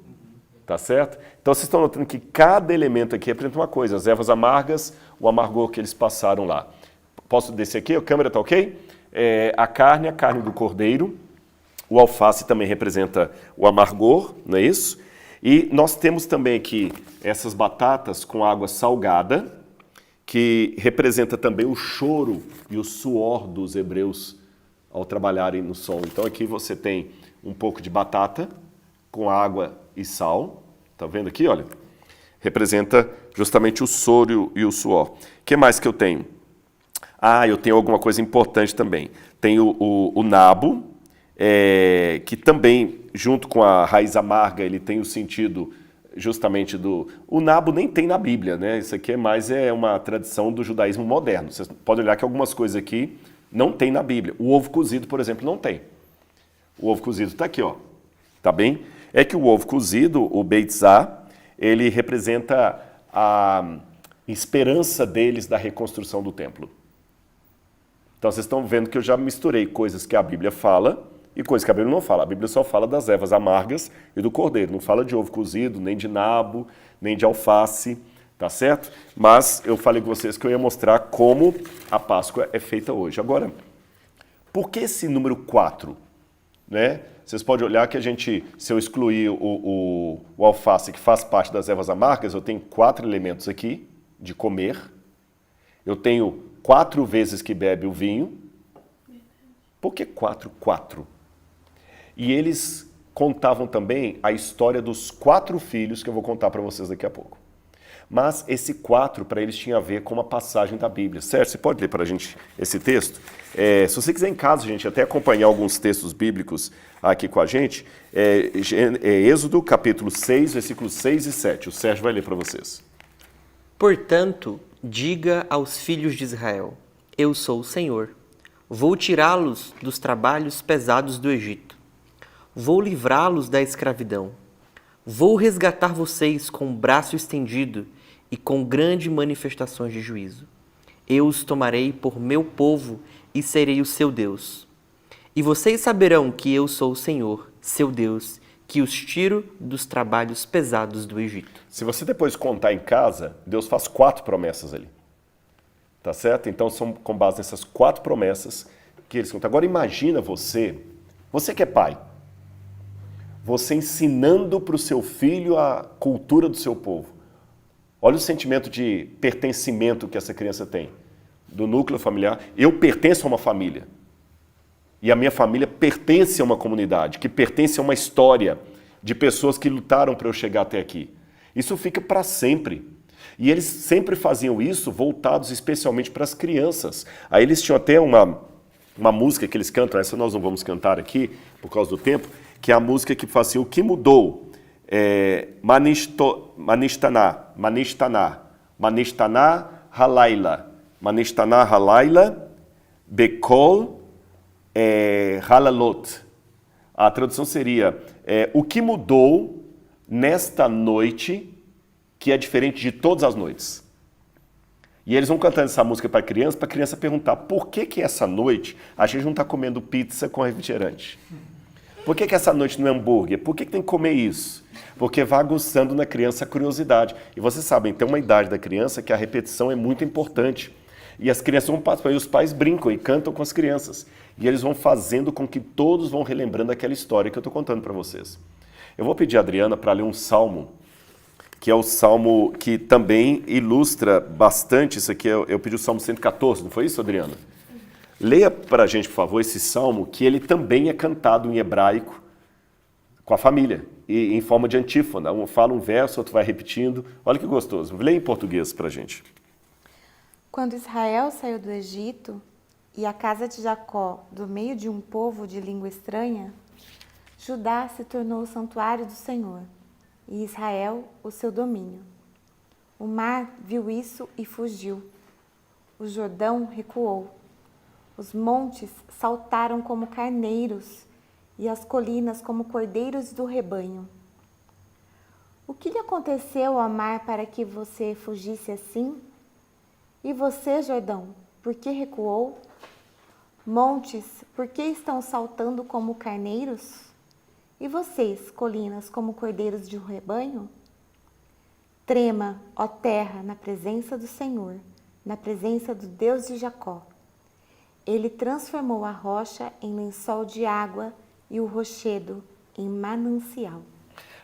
Tá certo? Então vocês estão notando que cada elemento aqui representa uma coisa. As ervas amargas, o amargor que eles passaram lá. Posso descer aqui? A câmera está ok? A carne do cordeiro. O alface também representa o amargor, não é isso? E nós temos também aqui essas batatas com água salgada, que representa também o choro e o suor dos hebreus ao trabalharem no sol. Então aqui você tem um pouco de batata com água e sal. Tá vendo aqui, olha? Representa justamente o soro e o suor. O que mais que eu tenho? Eu tenho alguma coisa importante também. Tenho o nabo, que também, junto com a raiz amarga, ele tem o sentido justamente do... O nabo nem tem na Bíblia, né? Isso aqui é uma tradição do judaísmo moderno. Vocês podem olhar que algumas coisas aqui não tem na Bíblia. O ovo cozido, por exemplo, não tem. O ovo cozido está aqui, ó. Tá bem? É que o ovo cozido, o beitzá, ele representa a esperança deles da reconstrução do templo. Então vocês estão vendo que eu já misturei coisas que a Bíblia fala e coisas que a Bíblia não fala. A Bíblia só fala das ervas amargas e do cordeiro. Não fala de ovo cozido, nem de nabo, nem de alface, tá certo? Mas eu falei com vocês que eu ia mostrar como a Páscoa é feita hoje. Agora, por que esse número 4? Né? Vocês podem olhar que se eu excluir o alface, que faz parte das ervas amargas, eu tenho 4 elementos aqui de comer. Eu tenho 4 vezes que bebe o vinho. Por que 4, 4? E eles contavam também a história dos 4 filhos que eu vou contar para vocês daqui a pouco. Mas esse 4 para eles tinha a ver com uma passagem da Bíblia. Certo? Você pode ler para a gente esse texto? Se você quiser em casa, gente, até acompanhar alguns textos bíblicos aqui com a gente, Êxodo capítulo 6, versículos 6 e 7. O Sérgio vai ler para vocês. Portanto, diga aos filhos de Israel, eu sou o Senhor. Vou tirá-los dos trabalhos pesados do Egito. Vou livrá-los da escravidão. Vou resgatar vocês com o braço estendido e com grandes manifestações de juízo. Eu os tomarei por meu povo e serei o seu Deus. E vocês saberão que eu sou o Senhor, seu Deus, que os tiro dos trabalhos pesados do Egito. Se você depois contar em casa, Deus faz 4 promessas ali. Tá certo? Então são com base nessas 4 promessas que eles contam. Agora imagina você que é pai, você ensinando para o seu filho a cultura do seu povo. Olha o sentimento de pertencimento que essa criança tem, do núcleo familiar. Eu pertenço a uma família. E a minha família pertence a uma comunidade, que pertence a uma história de pessoas que lutaram para eu chegar até aqui. Isso fica para sempre. E eles sempre faziam isso voltados especialmente para as crianças. Aí eles tinham até uma música que eles cantam, essa nós não vamos cantar aqui por causa do tempo, que é a música que fala assim, o que mudou? Manishtaná Halayla, Bekol Halalot. A tradução seria, o que mudou nesta noite que é diferente de todas as noites? E eles vão cantando essa música para a criança perguntar por que essa noite a gente não está comendo pizza com refrigerante? Por que essa noite não é hambúrguer? Por que tem que comer isso? Porque vai aguçando na criança a curiosidade. E vocês sabem, tem uma idade da criança que a repetição é muito importante. E as crianças vão participar, e os pais brincam e cantam com as crianças. E eles vão fazendo com que todos vão relembrando aquela história que eu estou contando para vocês. Eu vou pedir a Adriana para ler um salmo, que é o salmo que também ilustra bastante isso aqui. Eu pedi o salmo 114, não foi isso, Adriana? Leia para a gente, por favor, esse salmo, que ele também é cantado em hebraico com a família, e em forma de antífona. Um fala um verso, outro vai repetindo. Olha que gostoso. Leia em português para a gente. Quando Israel saiu do Egito e a casa de Jacó do meio de um povo de língua estranha, Judá se tornou o santuário do Senhor e Israel o seu domínio. O mar viu isso e fugiu. O Jordão recuou. Os montes saltaram como carneiros e as colinas como cordeiros do rebanho. O que lhe aconteceu ao mar para que você fugisse assim? E você, Jordão, por que recuou? Montes, por que estão saltando como carneiros? E vocês, colinas, como cordeiros de um rebanho? Trema, ó terra, na presença do Senhor, na presença do Deus de Jacó. Ele transformou a rocha em lençol de água e o rochedo em manancial.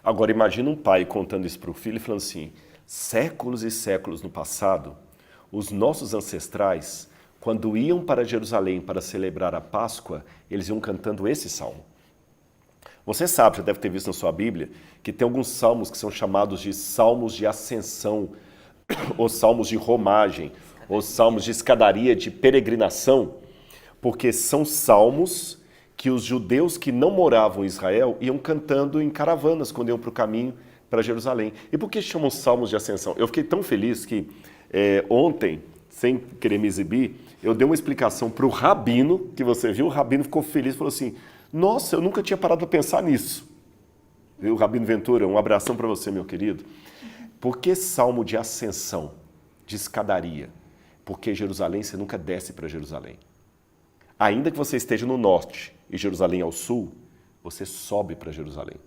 Agora imagina um pai contando isso para o filho e falando assim, séculos e séculos no passado, os nossos ancestrais, quando iam para Jerusalém para celebrar a Páscoa, eles iam cantando esse salmo. Você sabe, já deve ter visto na sua Bíblia, que tem alguns salmos que são chamados de salmos de ascensão, ou salmos de romagem, ou salmos de escadaria, de peregrinação, porque são salmos que os judeus que não moravam em Israel iam cantando em caravanas quando iam para o caminho para Jerusalém. E por que chamam salmos de ascensão? Eu fiquei tão feliz que ontem, sem querer me exibir, eu dei uma explicação para o Rabino, que você viu, o Rabino ficou feliz e falou assim, nossa, eu nunca tinha parado para pensar nisso. Viu, Rabino Ventura, um abração para você, meu querido. Por que salmo de ascensão, de escadaria? Porque Jerusalém, você nunca desce para Jerusalém. Ainda que você esteja no norte e Jerusalém ao sul, você sobe para Jerusalém.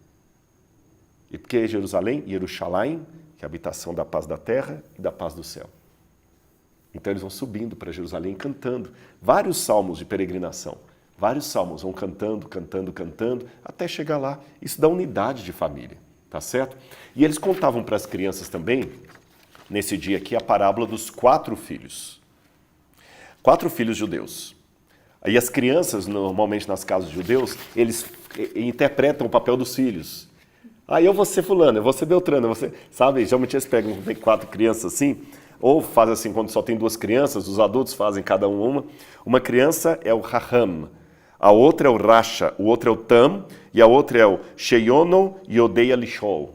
E por que Jerusalém? Yerushalayim, que é a habitação da paz da terra e da paz do céu. Então eles vão subindo para Jerusalém cantando. Vários salmos de peregrinação. Vários salmos vão cantando, cantando, cantando, até chegar lá. Isso dá unidade de família, tá certo? E eles contavam para as crianças também, nesse dia aqui, a parábola dos 4 filhos. 4 filhos judeus. Aí as crianças, normalmente nas casas de judeus, eles interpretam o papel dos filhos. Ah, eu vou ser fulano, eu vou ser Beltrano, você sabe? Geralmente eles pegam, tem 4 crianças assim, ou fazem assim quando só tem 2 crianças, os adultos fazem cada um uma. Uma criança é o Raham, a outra é o Rasha, o outro é o Tam, e a outra é o Sheyono Yodeia Lishol.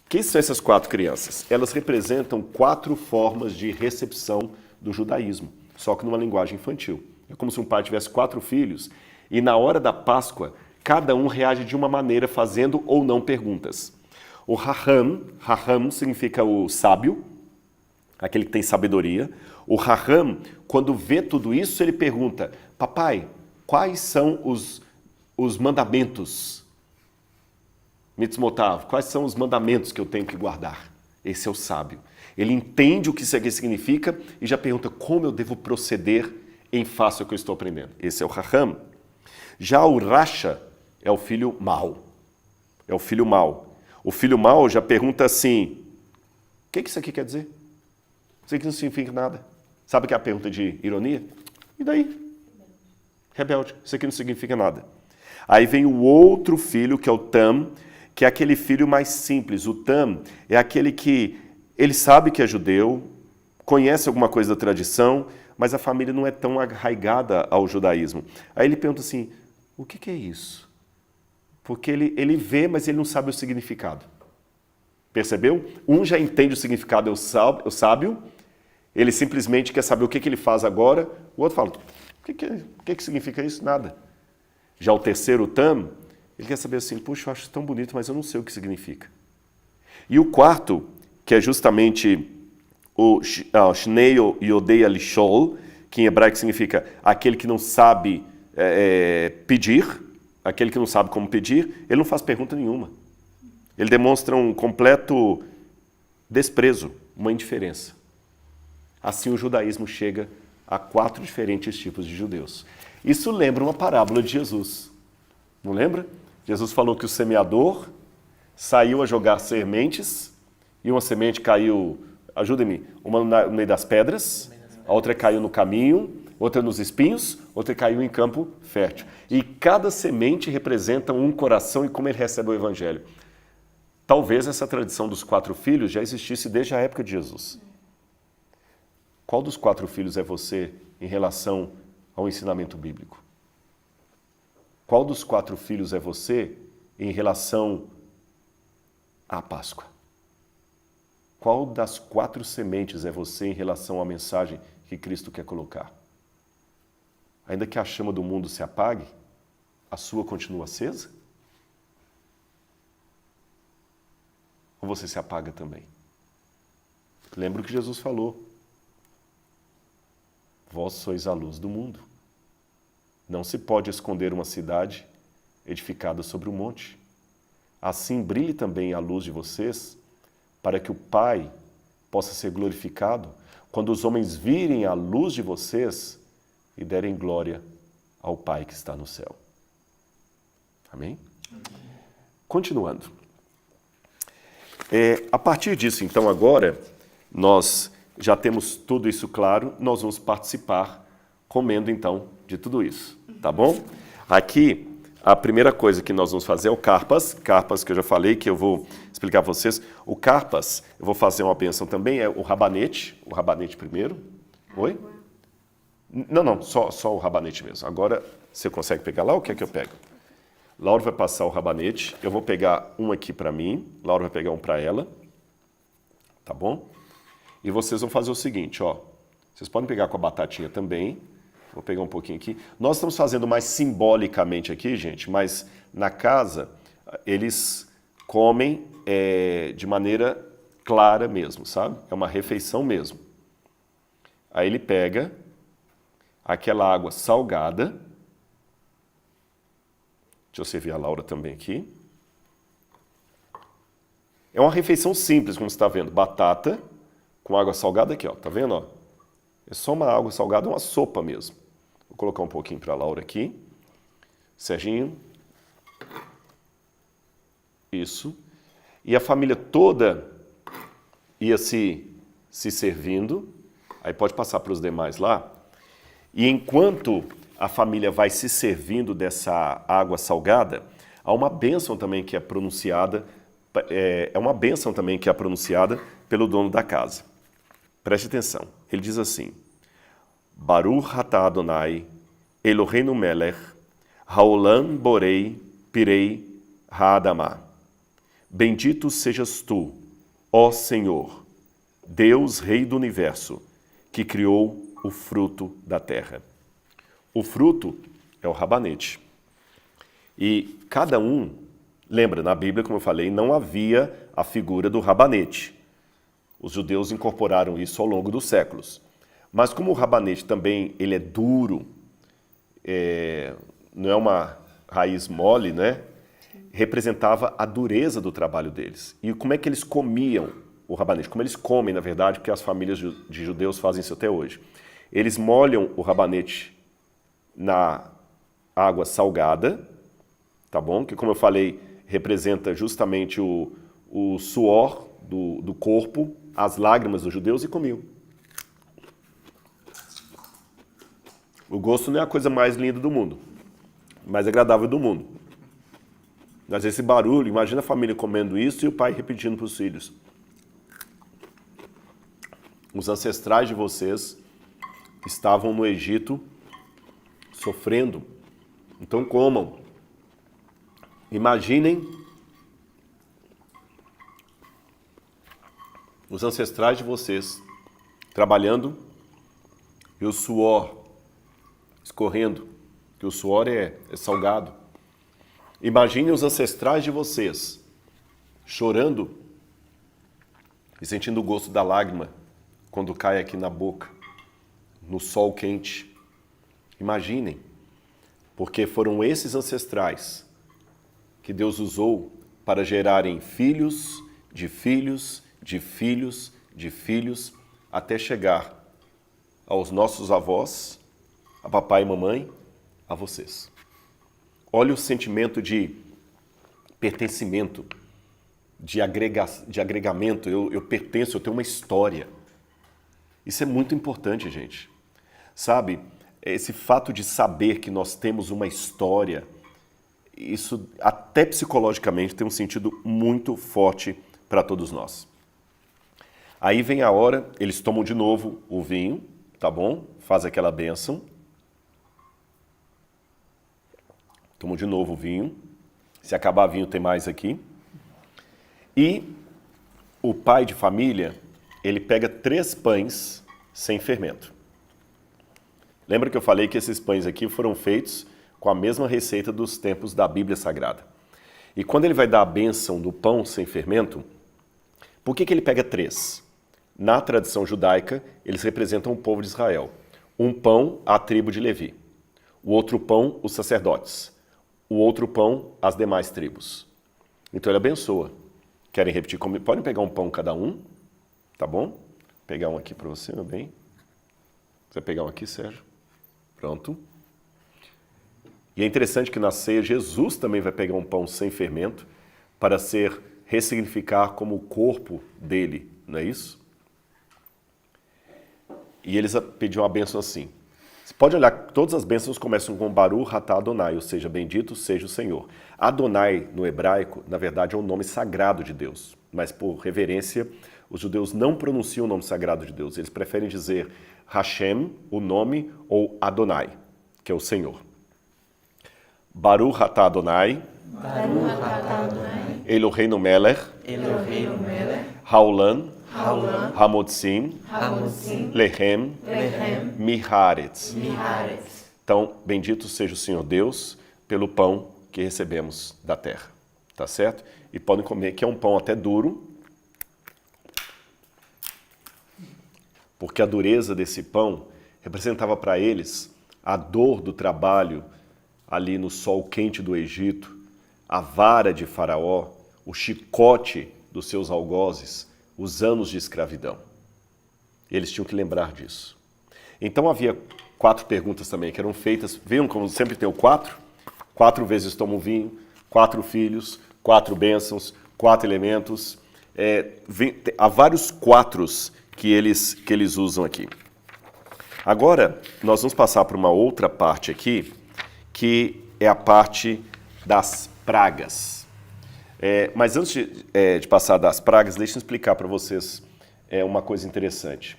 Quem são essas 4 crianças? Elas representam 4 formas de recepção do judaísmo, só que numa linguagem infantil. É como se um pai tivesse 4 filhos e na hora da Páscoa, cada um reage de uma maneira, fazendo ou não perguntas. O Raham significa o sábio, aquele que tem sabedoria. O Raham, quando vê tudo isso, ele pergunta, papai, quais são os mandamentos? Mitzmotav, quais são os mandamentos que eu tenho que guardar? Esse é o sábio. Ele entende o que isso aqui significa e já pergunta como eu devo proceder em face ao que eu estou aprendendo. Esse é o Raham. Já o Rasha é o filho mau. É o filho mau. O filho mau já pergunta assim, o que isso aqui quer dizer? Isso aqui não significa nada. Sabe que é a pergunta de ironia? E daí? Rebelde. Isso aqui não significa nada. Aí vem o outro filho, que é o Tam, que é aquele filho mais simples. O Tam é aquele que ele sabe que é judeu, conhece alguma coisa da tradição, mas a família não é tão arraigada ao judaísmo. Aí ele pergunta assim, o que é isso? Porque ele vê, mas ele não sabe o significado. Percebeu? Um já entende o significado, é o sábio, ele simplesmente quer saber o que ele faz agora, o outro fala, o que significa isso? Nada. Já o terceiro, o Tam, ele quer saber assim, puxa, eu acho tão bonito, mas eu não sei o que significa. E o quarto, que é justamente o Shnei Yodei Lishol, que em hebraico significa aquele que não sabe pedir, aquele que não sabe como pedir, ele não faz pergunta nenhuma. Ele demonstra um completo desprezo, uma indiferença. Assim o judaísmo chega a 4 diferentes tipos de judeus. Isso lembra uma parábola de Jesus. Não lembra? Jesus falou que o semeador saiu a jogar sementes e uma semente caiu, ajuda-me, uma no meio das pedras, a outra caiu no caminho, outra nos espinhos, outra caiu em campo fértil. E cada semente representa um coração e como ele recebe o evangelho. Talvez essa tradição dos 4 filhos já existisse desde a época de Jesus. Qual dos 4 filhos é você em relação ao ensinamento bíblico? Qual dos 4 filhos é você em relação à Páscoa? Qual das 4 sementes é você em relação à mensagem que Cristo quer colocar? Ainda que a chama do mundo se apague, a sua continua acesa? Ou você se apaga também? Lembra o que Jesus falou. Vós sois a luz do mundo. Não se pode esconder uma cidade edificada sobre um monte. Assim brilhe também a luz de vocês, para que o Pai possa ser glorificado quando os homens virem a luz de vocês e derem glória ao Pai que está no céu. Amém? Continuando. A partir disso, então, agora, nós já temos tudo isso claro, nós vamos participar comendo, então, de tudo isso, tá bom? Aqui, a primeira coisa que nós vamos fazer é o carpas que eu já falei, que eu vou explicar para vocês. O carpas, eu vou fazer uma bênção também, é o rabanete primeiro. Oi? Não, só o rabanete mesmo. Agora, você consegue pegar lá ou quer que eu pegue? Laura vai passar o rabanete, eu vou pegar um aqui para mim, Laura vai pegar um para ela, tá bom? E vocês vão fazer o seguinte, ó, vocês podem pegar com a batatinha também, vou pegar um pouquinho aqui. Nós estamos fazendo mais simbolicamente aqui, gente, mas na casa eles comem de maneira clara mesmo, sabe? É uma refeição mesmo. Aí ele pega aquela água salgada, deixa eu servir a Laura também aqui. É uma refeição simples, como você está vendo, batata com água salgada aqui, ó, tá vendo, ó? É só uma água salgada, uma sopa mesmo. Vou colocar um pouquinho para a Laura aqui. Serginho. Isso. E a família toda ia se servindo. Aí pode passar para os demais lá. E enquanto a família vai se servindo dessa água salgada, há uma bênção também que é pronunciada, uma bênção também que é pronunciada pelo dono da casa. Preste atenção, ele diz assim, Baruch atah Adonai, Eloheinu melech, haolam borei, pirei, ha'adamah. Bendito sejas tu, ó Senhor, Deus Rei do Universo, que criou o fruto da terra. O fruto é o rabanete. E cada um, lembra, na Bíblia, como eu falei, não havia a figura do rabanete. Os judeus incorporaram isso ao longo dos séculos. Mas como o rabanete também ele é duro, não é uma raiz mole, né? Representava a dureza do trabalho deles. E como é que eles comiam o rabanete? Como eles comem, na verdade, porque as famílias de judeus fazem isso até hoje. Eles molham o rabanete na água salgada, tá bom? Que, como eu falei, representa justamente o suor do corpo, as lágrimas dos judeus, e comiam. O gosto não é a coisa mais linda do mundo, mais agradável do mundo. Mas esse barulho, imagina a família comendo isso e o pai repetindo para os filhos. Os ancestrais de vocês estavam no Egito sofrendo, então comam. Imaginem os ancestrais de vocês trabalhando e o suor escorrendo, que o suor é salgado. Imaginem os ancestrais de vocês chorando e sentindo o gosto da lágrima quando cai aqui na boca, no sol quente. Imaginem, porque foram esses ancestrais que Deus usou para gerarem filhos, de filhos, de filhos, de filhos, até chegar aos nossos avós, a papai e mamãe, a vocês. Olha o sentimento de pertencimento, de agregamento. Eu pertenço, eu tenho uma história. Isso é muito importante, gente. Sabe, esse fato de saber que nós temos uma história, isso até psicologicamente tem um sentido muito forte para todos nós. Aí vem a hora, eles tomam de novo o vinho, tá bom? Faz aquela bênção. Tomam de novo o vinho. Se acabar vinho, tem mais aqui. E o pai de família, ele pega 3 pães sem fermento. Lembra que eu falei que esses pães aqui foram feitos com a mesma receita dos tempos da Bíblia Sagrada. E quando ele vai dar a bênção do pão sem fermento, por que ele pega 3? Na tradição judaica, eles representam o povo de Israel. Um pão, a tribo de Levi. O outro pão, os sacerdotes. O outro pão, as demais tribos. Então ele abençoa. Querem repetir comigo? Podem pegar um pão cada um, tá bom? Vou pegar um aqui para você, meu bem. Você vai pegar um aqui, Sérgio? Pronto. E é interessante que na ceia Jesus também vai pegar um pão sem fermento para ressignificar como o corpo dele, não é isso? E eles pediam a bênção assim. Você pode olhar, todas as bênçãos começam com Baruch atah Adonai, ou seja, bendito seja o Senhor. Adonai, no hebraico, na verdade é um nome sagrado de Deus, mas por reverência, os judeus não pronunciam o nome sagrado de Deus, eles preferem dizer Hashem, o nome, ou Adonai, que é o Senhor. Baruch atah Adonai, Eloheinu melech, Haolam, Hamotzim, Lechem, Miharetz. Então, bendito seja o Senhor Deus pelo pão que recebemos da terra. Tá certo? E podem comer, que é um pão até duro, porque a dureza desse pão representava para eles a dor do trabalho ali no sol quente do Egito, a vara de Faraó, o chicote dos seus algozes, os anos de escravidão. Eles tinham que lembrar disso. Então havia 4 perguntas também que eram feitas. Viram como sempre tem o 4? 4 vezes tomam vinho, 4 filhos, 4 bênçãos, 4 elementos. Há vários 4s que eles usam aqui. Agora, nós vamos passar para uma outra parte aqui, que é a parte das pragas. Mas antes de passar das pragas, deixa eu explicar para vocês uma coisa interessante.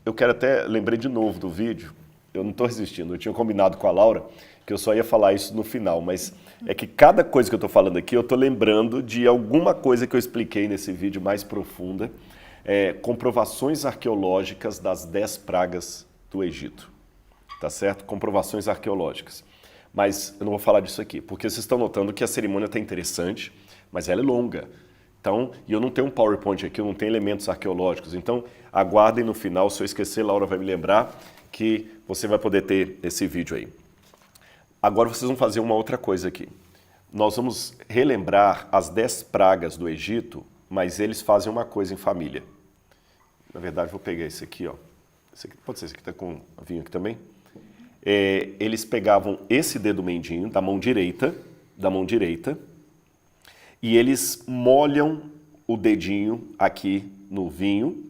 Eu quero até, lembrei de novo do vídeo, eu não estou resistindo, eu tinha combinado com a Laura que eu só ia falar isso no final, mas é que cada coisa que eu estou falando aqui, eu estou lembrando de alguma coisa que eu expliquei nesse vídeo mais profunda, comprovações arqueológicas das 10 pragas do Egito, tá certo? Comprovações arqueológicas. Mas eu não vou falar disso aqui, porque vocês estão notando que a cerimônia está interessante, mas ela é longa. Então, e eu não tenho um PowerPoint aqui, eu não tenho elementos arqueológicos. Então, aguardem no final, se eu esquecer, Laura vai me lembrar que você vai poder ter esse vídeo aí. Agora vocês vão fazer uma outra coisa aqui. Nós vamos relembrar as 10 pragas do Egito, mas eles fazem uma coisa em família. Na verdade, vou pegar esse aqui, ó. Esse aqui, pode ser esse aqui, está com vinho aqui também. Eles pegavam esse dedo mindinho da mão direita, e eles molham o dedinho aqui no vinho,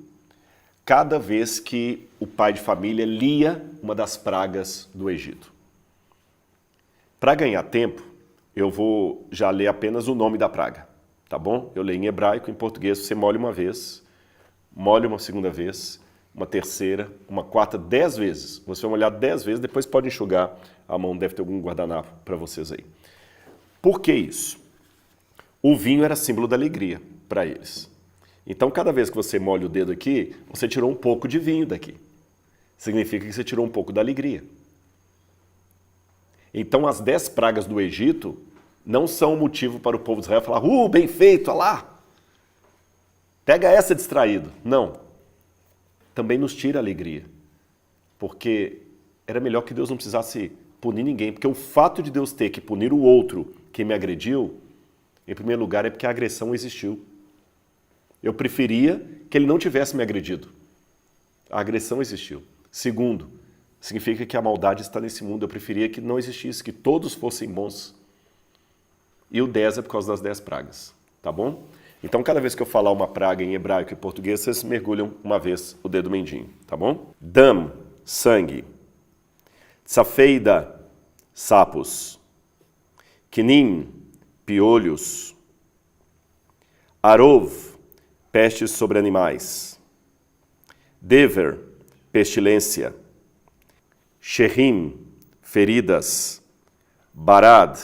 cada vez que o pai de família lia uma das pragas do Egito. Para ganhar tempo, eu vou já ler apenas o nome da praga, tá bom? Eu leio em hebraico, em português, você molha uma vez, molha uma segunda vez, uma terceira, uma quarta, 10 vezes. Você vai molhar 10 vezes, depois pode enxugar a mão, deve ter algum guardanapo para vocês aí. Por que isso? O vinho era símbolo da alegria para eles. Então, cada vez que você molha o dedo aqui, você tirou um pouco de vinho daqui. Significa que você tirou um pouco da alegria. Então, as 10 pragas do Egito não são motivo para o povo de Israel falar, bem feito, olha lá. Pega essa distraído. Não. Também nos tira a alegria. Porque era melhor que Deus não precisasse punir ninguém. Porque o fato de Deus ter que punir o outro que me agrediu, em primeiro lugar, é porque a agressão existiu. Eu preferia que ele não tivesse me agredido. A agressão existiu. Segundo, significa que a maldade está nesse mundo. Eu preferia que não existisse, que todos fossem bons. E o 10 é por causa das 10 pragas, tá bom? Então, cada vez que eu falar uma praga em hebraico e português, vocês mergulham uma vez o dedo mindinho, tá bom? Dam, sangue. Tsafeida, sapos. Kinim, piolhos. Arov, pestes sobre animais. Dever, pestilência. Sherim, feridas. Barad,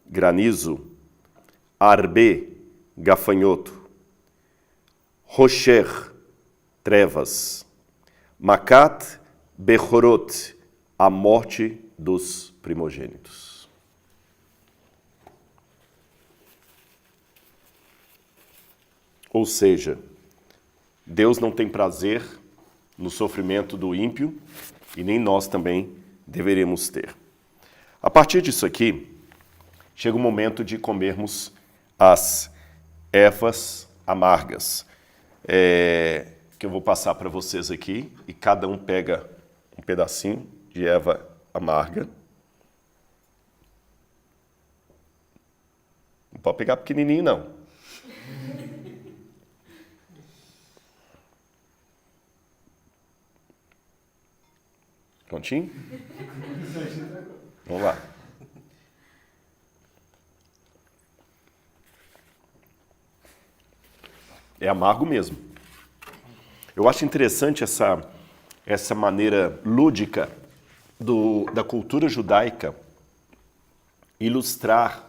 granizo. Arbe, gafanhoto. Rocher, trevas. Makat, bechorot, a morte dos primogênitos. Ou seja, Deus não tem prazer no sofrimento do ímpio e nem nós também deveríamos ter. A partir disso aqui, chega o momento de comermos as ervas amargas, que eu vou passar para vocês aqui, e cada um pega um pedacinho de erva amarga. Não pode pegar pequenininho, não. Prontinho? Vamos lá. É amargo mesmo. Eu acho interessante essa maneira lúdica da cultura judaica ilustrar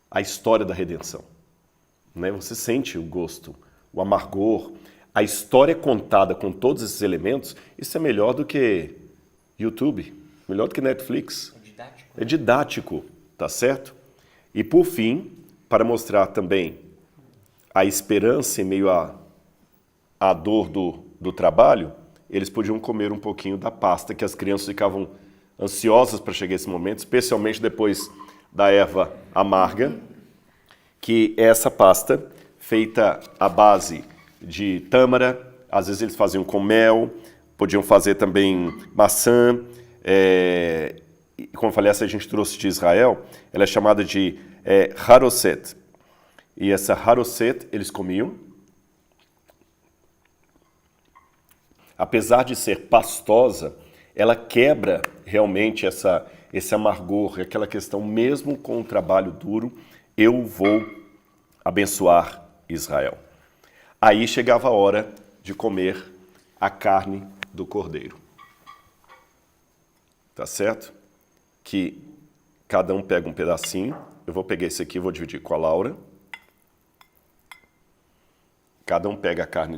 a história da redenção. Né? Você sente o gosto, o amargor, a história contada com todos esses elementos, isso é melhor do que YouTube, melhor do que Netflix. É didático, tá certo? E por fim, para mostrar também a esperança em meio à dor do trabalho, eles podiam comer um pouquinho da pasta, que as crianças ficavam ansiosas para chegar esse momento, especialmente depois da erva amarga, que é essa pasta feita à base de tâmara, às vezes eles faziam com mel, podiam fazer também maçã, e como eu falei, essa a gente trouxe de Israel, ela é chamada de haroset. E essa haroset eles comiam. Apesar de ser pastosa, ela quebra realmente esse amargor, aquela questão, mesmo com o trabalho duro, eu vou abençoar Israel. Aí chegava a hora de comer a carne do cordeiro. Tá certo? Que cada um pega um pedacinho. Eu vou pegar esse aqui e vou dividir com a Laura. Cada um pega a carne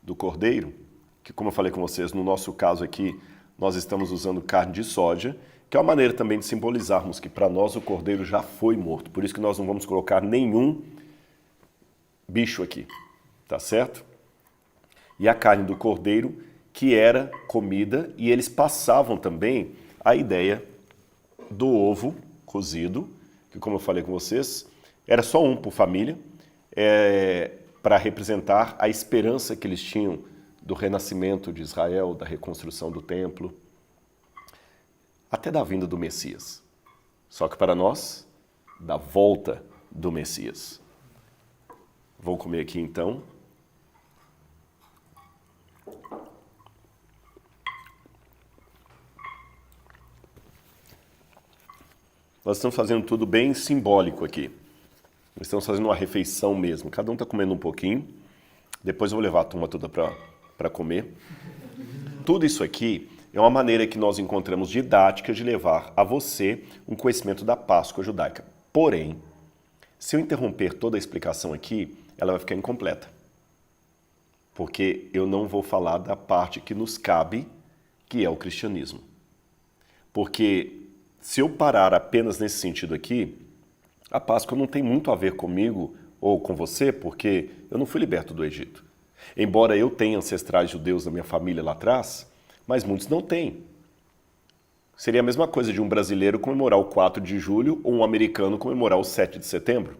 do cordeiro, que como eu falei com vocês, no nosso caso aqui, nós estamos usando carne de soja, que é uma maneira também de simbolizarmos que para nós o cordeiro já foi morto. Por isso que nós não vamos colocar nenhum bicho aqui, tá certo? E a carne do cordeiro, que era comida, e eles passavam também a ideia do ovo cozido, que como eu falei com vocês, era só um por família, para representar a esperança que eles tinham do renascimento de Israel, da reconstrução do templo, até da vinda do Messias. Só que para nós, da volta do Messias. Vou comer aqui então. Nós estamos fazendo tudo bem simbólico aqui. Nós estamos fazendo uma refeição mesmo. Cada um está comendo um pouquinho. Depois eu vou levar a turma toda para comer. Tudo isso aqui é uma maneira que nós encontramos didática de levar a você um conhecimento da Páscoa judaica. Porém, se eu interromper toda a explicação aqui, ela vai ficar incompleta. Porque eu não vou falar da parte que nos cabe, que é o cristianismo. Porque se eu parar apenas nesse sentido aqui, a Páscoa não tem muito a ver comigo ou com você, porque eu não fui liberto do Egito. Embora eu tenha ancestrais judeus na minha família lá atrás, mas muitos não têm. Seria a mesma coisa de um brasileiro comemorar o 4 de julho ou um americano comemorar o 7 de setembro.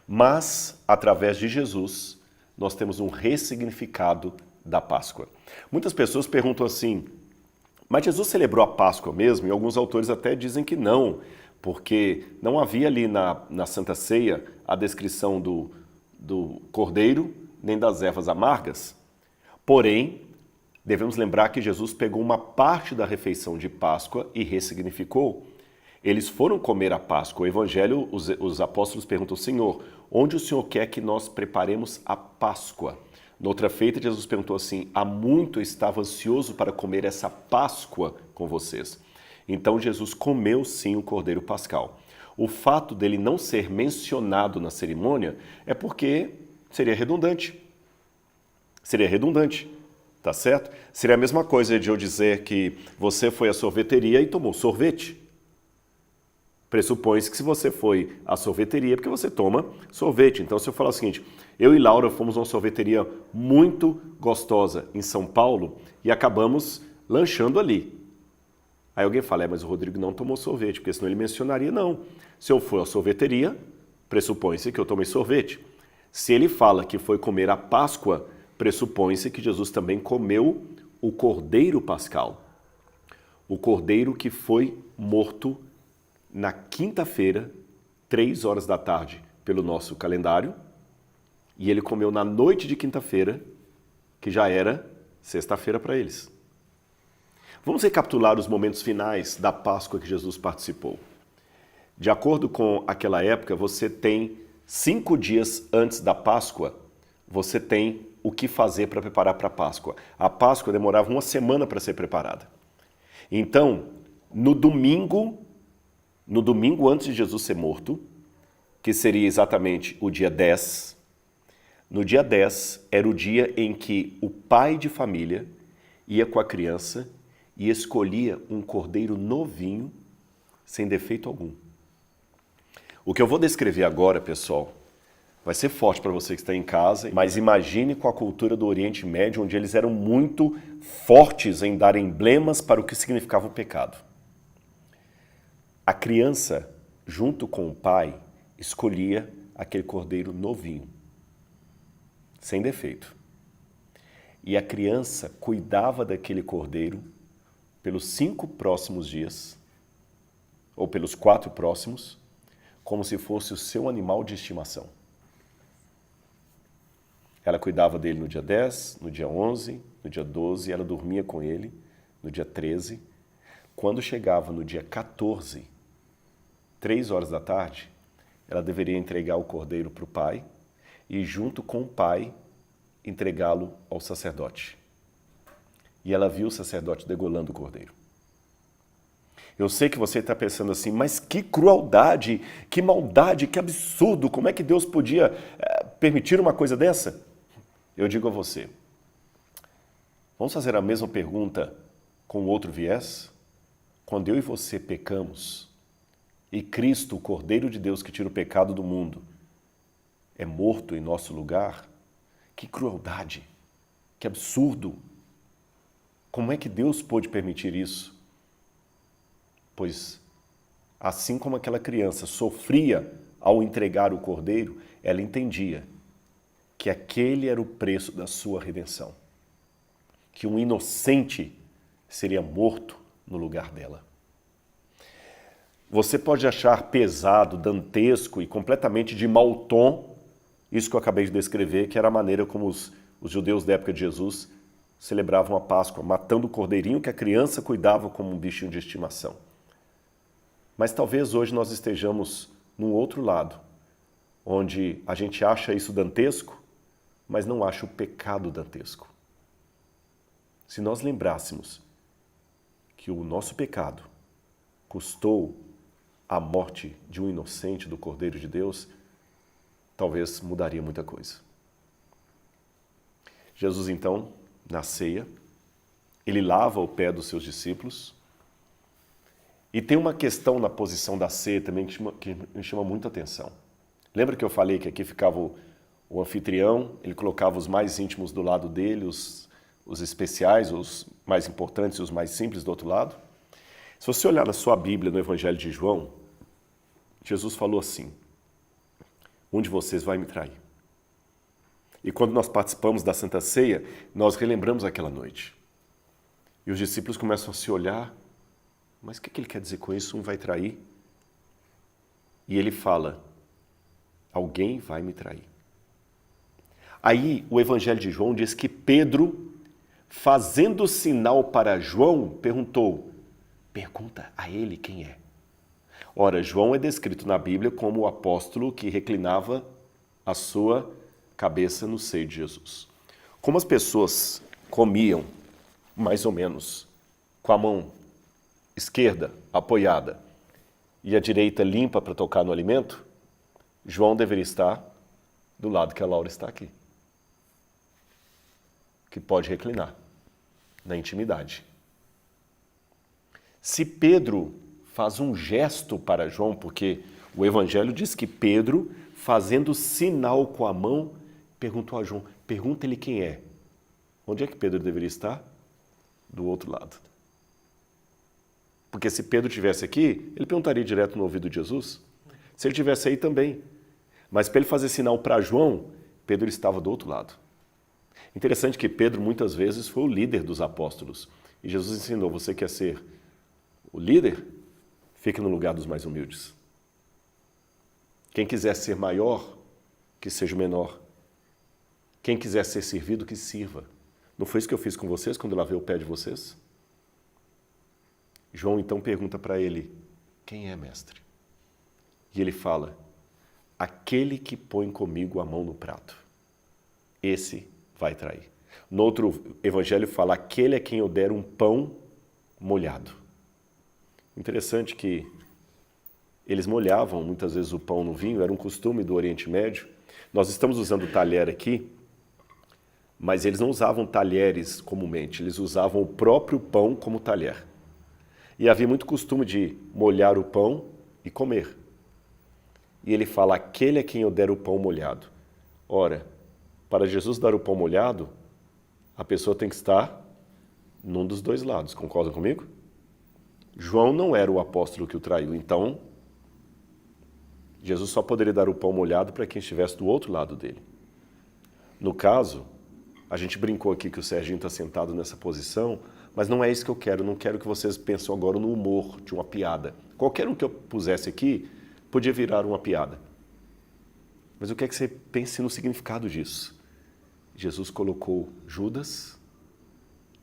Mas, através de Jesus, nós temos um ressignificado da Páscoa. Muitas pessoas perguntam assim, mas Jesus celebrou a Páscoa mesmo? E alguns autores até dizem que não, porque não havia ali na Santa Ceia a descrição do cordeiro, nem das ervas amargas. Porém, devemos lembrar que Jesus pegou uma parte da refeição de Páscoa e ressignificou. Eles foram comer a Páscoa. O Evangelho, os apóstolos perguntam, Senhor, onde o Senhor quer que nós preparemos a Páscoa? Noutra feita, Jesus perguntou assim, há muito eu estava ansioso para comer essa Páscoa com vocês. Então Jesus comeu sim o cordeiro pascal. O fato dele não ser mencionado na cerimônia é porque seria redundante. Seria redundante, tá certo? Seria a mesma coisa de eu dizer que você foi à sorveteria e tomou sorvete. Pressupõe-se que se você foi à sorveteria é porque você toma sorvete. Então se eu falar o seguinte, eu e Laura fomos a uma sorveteria muito gostosa em São Paulo e acabamos lanchando ali. Aí alguém fala, mas o Rodrigo não tomou sorvete, porque senão ele mencionaria, não. Se eu for à sorveteria, pressupõe-se que eu tomei sorvete. Se ele fala que foi comer a Páscoa, pressupõe-se que Jesus também comeu o cordeiro pascal. O cordeiro que foi morto na quinta-feira, 3 horas da tarde, pelo nosso calendário, e ele comeu na noite de quinta-feira, que já era sexta-feira para eles. Vamos recapitular os momentos finais da Páscoa que Jesus participou. De acordo com aquela época, você tem 5 dias antes da Páscoa, você tem o que fazer para preparar para a Páscoa. A Páscoa demorava 1 semana para ser preparada. Então, no domingo antes de Jesus ser morto, que seria exatamente o dia 10, no dia 10 era o dia em que o pai de família ia com a criança e escolhia um cordeiro novinho, sem defeito algum. O que eu vou descrever agora, pessoal, vai ser forte para você que está em casa, mas imagine com a cultura do Oriente Médio, onde eles eram muito fortes em dar emblemas para o que significava o pecado. A criança, junto com o pai, escolhia aquele cordeiro novinho, sem defeito. E a criança cuidava daquele cordeiro pelos 5 próximos dias, ou pelos 4 próximos, como se fosse o seu animal de estimação. Ela cuidava dele no dia 10, no dia 11, no dia 12, ela dormia com ele no dia 13. Quando chegava no dia 14, 3 horas da tarde, ela deveria entregar o cordeiro para o pai e, junto com o pai, entregá-lo ao sacerdote. E ela viu o sacerdote degolando o cordeiro. Eu sei que você está pensando assim, mas que crueldade, que maldade, que absurdo, como é que Deus podia permitir uma coisa dessa? Eu digo a você, vamos fazer a mesma pergunta com outro viés? Quando eu e você pecamos, e Cristo, o Cordeiro de Deus que tira o pecado do mundo, é morto em nosso lugar, que crueldade, que absurdo. Como é que Deus pôde permitir isso? Pois, assim como aquela criança sofria ao entregar o cordeiro, ela entendia que aquele era o preço da sua redenção. Que um inocente seria morto no lugar dela. Você pode achar pesado, dantesco e completamente de mau tom isso que eu acabei de descrever, que era a maneira como os judeus da época de Jesus celebravam a Páscoa, matando o cordeirinho que a criança cuidava como um bichinho de estimação. Mas talvez hoje nós estejamos num outro lado, onde a gente acha isso dantesco, mas não acha o pecado dantesco. Se nós lembrássemos que o nosso pecado custou a morte de um inocente do Cordeiro de Deus, talvez mudaria muita coisa. Jesus, então, na ceia, ele lava o pé dos seus discípulos. E tem uma questão na posição da ceia também que me chama muita atenção. Lembra que eu falei que aqui ficava o anfitrião, ele colocava os mais íntimos do lado dele, os especiais, os mais importantes e os mais simples do outro lado? Se você olhar na sua Bíblia, no Evangelho de João, Jesus falou assim, um de vocês vai me trair. E quando nós participamos da Santa Ceia, nós relembramos aquela noite. E os discípulos começam a se olhar, mas o que ele quer dizer com isso? Um vai trair? E ele fala, alguém vai me trair. Aí o Evangelho de João diz que Pedro, fazendo sinal para João, perguntou, pergunta a ele quem é. Ora, João é descrito na Bíblia como o apóstolo que reclinava a sua cabeça no seio de Jesus. Como as pessoas comiam, mais ou menos, com a mão esquerda apoiada e a direita limpa para tocar no alimento, João deveria estar do lado que a Laura está aqui, que pode reclinar na intimidade. Se Pedro faz um gesto para João, porque o Evangelho diz que Pedro, fazendo sinal com a mão, perguntou a João, pergunta ele quem é. Onde é que Pedro deveria estar? Do outro lado. Porque se Pedro estivesse aqui, ele perguntaria direto no ouvido de Jesus. Se ele estivesse aí também. Mas para ele fazer sinal para João, Pedro estava do outro lado. Interessante que Pedro muitas vezes foi o líder dos apóstolos. E Jesus ensinou, você quer ser o líder? Fique no lugar dos mais humildes. Quem quiser ser maior, que seja o menor. Quem quiser ser servido, que sirva. Não foi isso que eu fiz com vocês quando eu lavei o pé de vocês? João então pergunta para ele, quem é, mestre? E ele fala, aquele que põe comigo a mão no prato, esse vai trair. No outro evangelho fala, aquele a quem eu der um pão molhado. Interessante que eles molhavam muitas vezes o pão no vinho, era um costume do Oriente Médio. Nós estamos usando talher aqui, mas eles não usavam talheres comumente, eles usavam o próprio pão como talher. E havia muito costume de molhar o pão e comer. E ele fala, aquele a quem eu der o pão molhado. Ora, para Jesus dar o pão molhado, a pessoa tem que estar num dos dois lados, concordam comigo? João não era o apóstolo que o traiu, então Jesus só poderia dar o pão molhado para quem estivesse do outro lado dele. No caso, a gente brincou aqui que o Serginho está sentado nessa posição, mas não é isso que eu quero, não quero que vocês pensem agora no humor de uma piada. Qualquer um que eu pusesse aqui podia virar uma piada. Mas eu quero que você pense no significado disso. Jesus colocou Judas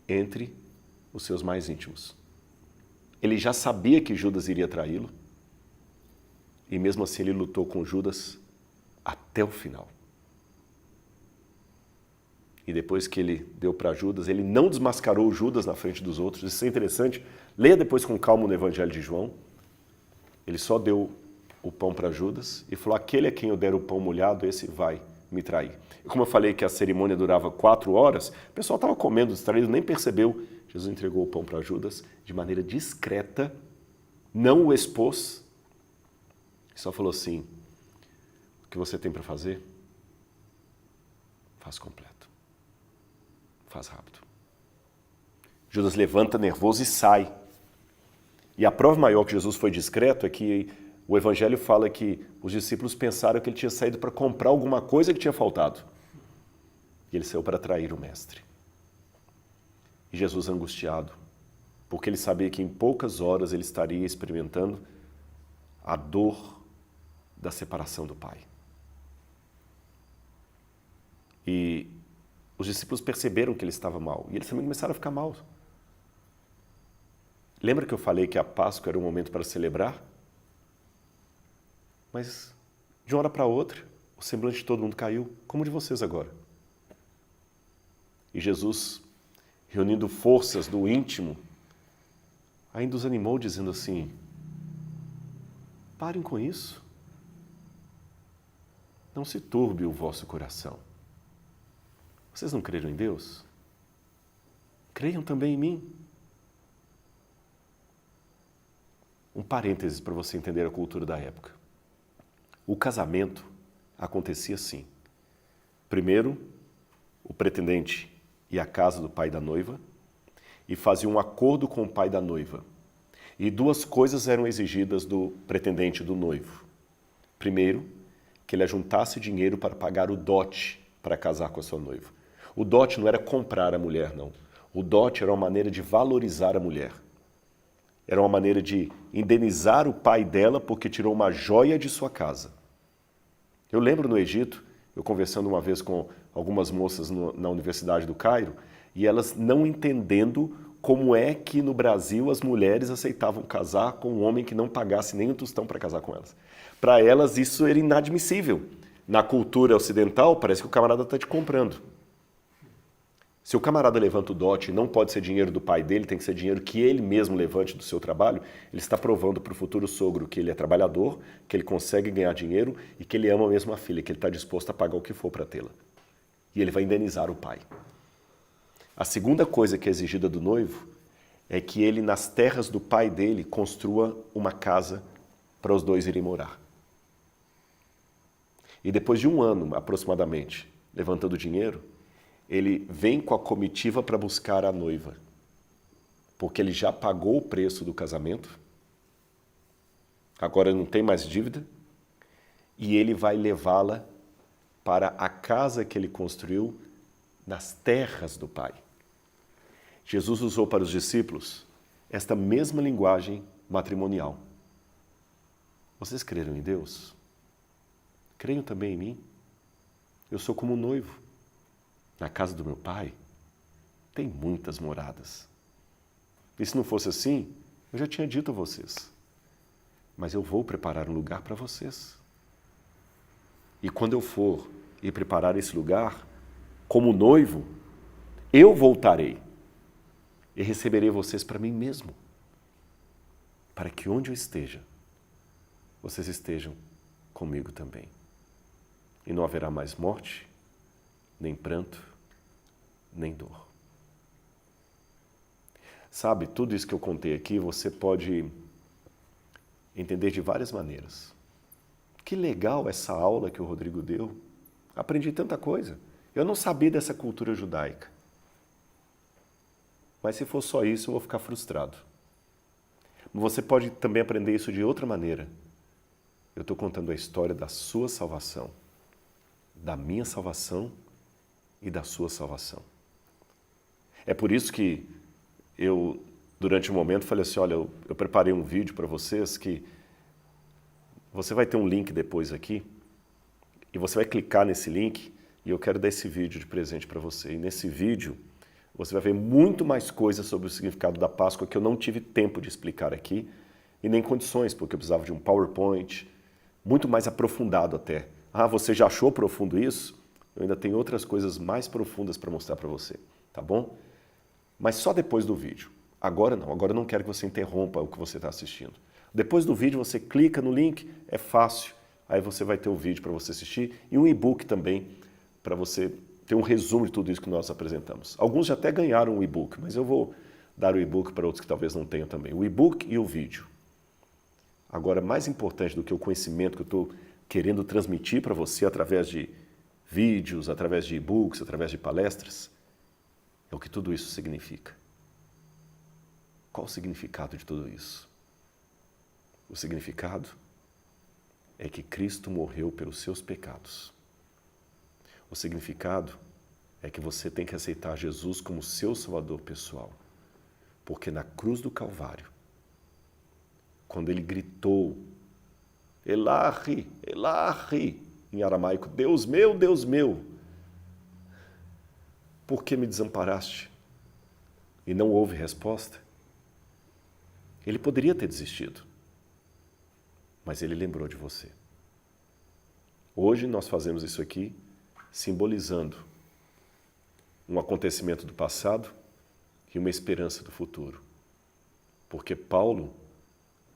entre os seus mais íntimos. Ele já sabia que Judas iria traí-lo, e mesmo assim ele lutou com Judas até o final. E depois que ele deu para Judas, ele não desmascarou Judas na frente dos outros. Isso é interessante. Leia depois com calma no Evangelho de João. Ele só deu o pão para Judas e falou: aquele a quem eu der o pão molhado, esse vai me trair. E como eu falei que a cerimônia durava 4 horas, o pessoal estava comendo, distraído, nem percebeu. Jesus entregou o pão para Judas de maneira discreta, não o expôs, e só falou assim: o que você tem para fazer, faz completo, faz rápido. Judas levanta nervoso e sai. E a prova maior que Jesus foi discreto é que o Evangelho fala que os discípulos pensaram que ele tinha saído para comprar alguma coisa que tinha faltado. E ele saiu para trair o mestre. E Jesus angustiado, porque ele sabia que em poucas horas ele estaria experimentando a dor da separação do Pai. E os discípulos perceberam que ele estava mal, e eles também começaram a ficar mal. Lembra que eu falei que a Páscoa era um momento para celebrar? Mas de uma hora para outra, o semblante de todo mundo caiu, como o de vocês agora. E Jesus, reunindo forças do íntimo, ainda os animou dizendo assim: parem com isso. Não se turbe o vosso coração. Vocês não creram em Deus? Creiam também em mim. Um parênteses para você entender a cultura da época. O casamento acontecia assim. Primeiro, o pretendente ia à casa do pai da noiva e fazia um acordo com o pai da noiva. E 2 coisas eram exigidas do pretendente do noivo. Primeiro, que ele ajuntasse dinheiro para pagar o dote para casar com a sua noiva. O dote não era comprar a mulher, não. O dote era uma maneira de valorizar a mulher. Era uma maneira de indenizar o pai dela porque tirou uma joia de sua casa. Eu lembro no Egito, eu conversando uma vez com algumas moças na Universidade do Cairo, e elas não entendendo como é que no Brasil as mulheres aceitavam casar com um homem que não pagasse nem um tostão para casar com elas. Para elas isso era inadmissível. Na cultura ocidental parece que o camarada está te comprando. Se o camarada levanta o dote, não pode ser dinheiro do pai dele, tem que ser dinheiro que ele mesmo levante do seu trabalho, ele está provando para o futuro sogro que ele é trabalhador, que ele consegue ganhar dinheiro e que ele ama mesmo a filha, que ele está disposto a pagar o que for para tê-la. E ele vai indenizar o pai. A segunda coisa que é exigida do noivo é que ele, nas terras do pai dele, construa uma casa para os dois irem morar. E depois de 1 ano, aproximadamente, levantando dinheiro, ele vem com a comitiva para buscar a noiva, porque ele já pagou o preço do casamento, agora não tem mais dívida, e ele vai levá-la para a casa que ele construiu nas terras do Pai. Jesus usou para os discípulos esta mesma linguagem matrimonial. Vocês creram em Deus? Creiam também em mim? Eu sou como um noivo. Na casa do meu pai tem muitas moradas. E se não fosse assim, eu já tinha dito a vocês. Mas eu vou preparar um lugar para vocês. E quando eu for e preparar esse lugar, como noivo, eu voltarei e receberei vocês para mim mesmo, para que onde eu esteja, vocês estejam comigo também. E não haverá mais morte, nem pranto, nem dor. Sabe, tudo isso que eu contei aqui, você pode entender de várias maneiras. Que legal essa aula que o Rodrigo deu. Aprendi tanta coisa. Eu não sabia dessa cultura judaica. Mas se for só isso, eu vou ficar frustrado. Você pode também aprender isso de outra maneira. Eu estou contando a história da sua salvação, da minha salvação e da sua salvação. É por isso que eu, durante um momento, falei assim, olha, eu preparei um vídeo para vocês que você vai ter um link depois aqui e você vai clicar nesse link E eu quero dar esse vídeo de presente para você. E nesse vídeo, você vai ver muito mais coisas sobre o significado da Páscoa que eu não tive tempo de explicar aqui, e nem condições, porque eu precisava de um PowerPoint, muito mais aprofundado até. Ah, você já achou profundo isso? Eu ainda tenho outras coisas mais profundas para mostrar para você, tá bom? Mas só depois do vídeo. Agora eu não quero que você interrompa o que você está assistindo. Depois do vídeo você clica no link, é fácil, aí você vai ter o vídeo para você assistir e um e-book também para você ter um resumo de tudo isso que nós apresentamos. Alguns já até ganharam o e-book, mas eu vou dar o e-book para outros que talvez não tenham também. O e-book e o vídeo. Agora, mais importante do que o conhecimento que eu estou querendo transmitir para você através de vídeos, através de e-books, através de palestras, é o que tudo isso significa. Qual o significado de tudo isso? O significado é que Cristo morreu pelos seus pecados. O significado é que você tem que aceitar Jesus como seu Salvador pessoal. Porque na cruz do Calvário, quando ele gritou, Elahi, Elahi, em aramaico, Deus meu, por que me desamparaste? E não houve resposta. Ele poderia ter desistido, mas ele lembrou de você. Hoje nós fazemos isso aqui simbolizando um acontecimento do passado e uma esperança do futuro. Porque Paulo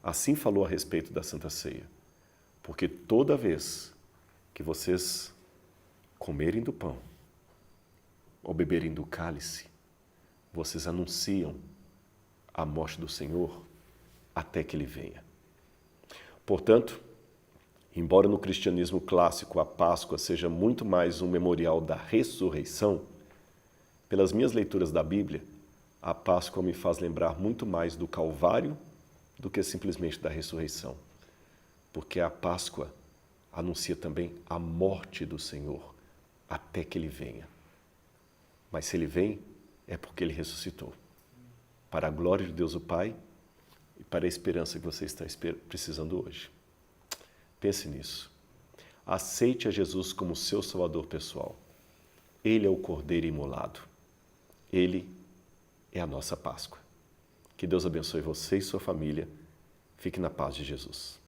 assim falou a respeito da Santa Ceia. Porque toda vez que vocês comerem do pão ou beberem do cálice, vocês anunciam a morte do Senhor até que Ele venha. Portanto, embora no cristianismo clássico a Páscoa seja muito mais um memorial da ressurreição, pelas minhas leituras da Bíblia, a Páscoa me faz lembrar muito mais do Calvário do que simplesmente da ressurreição. Porque a Páscoa anuncia também a morte do Senhor até que Ele venha. Mas se Ele vem, é porque Ele ressuscitou. Para a glória de Deus o Pai e para a esperança que você está precisando hoje. Pense nisso. Aceite a Jesus como seu Salvador pessoal. Ele é o Cordeiro imolado. Ele é a nossa Páscoa. Que Deus abençoe você e sua família. Fique na paz de Jesus.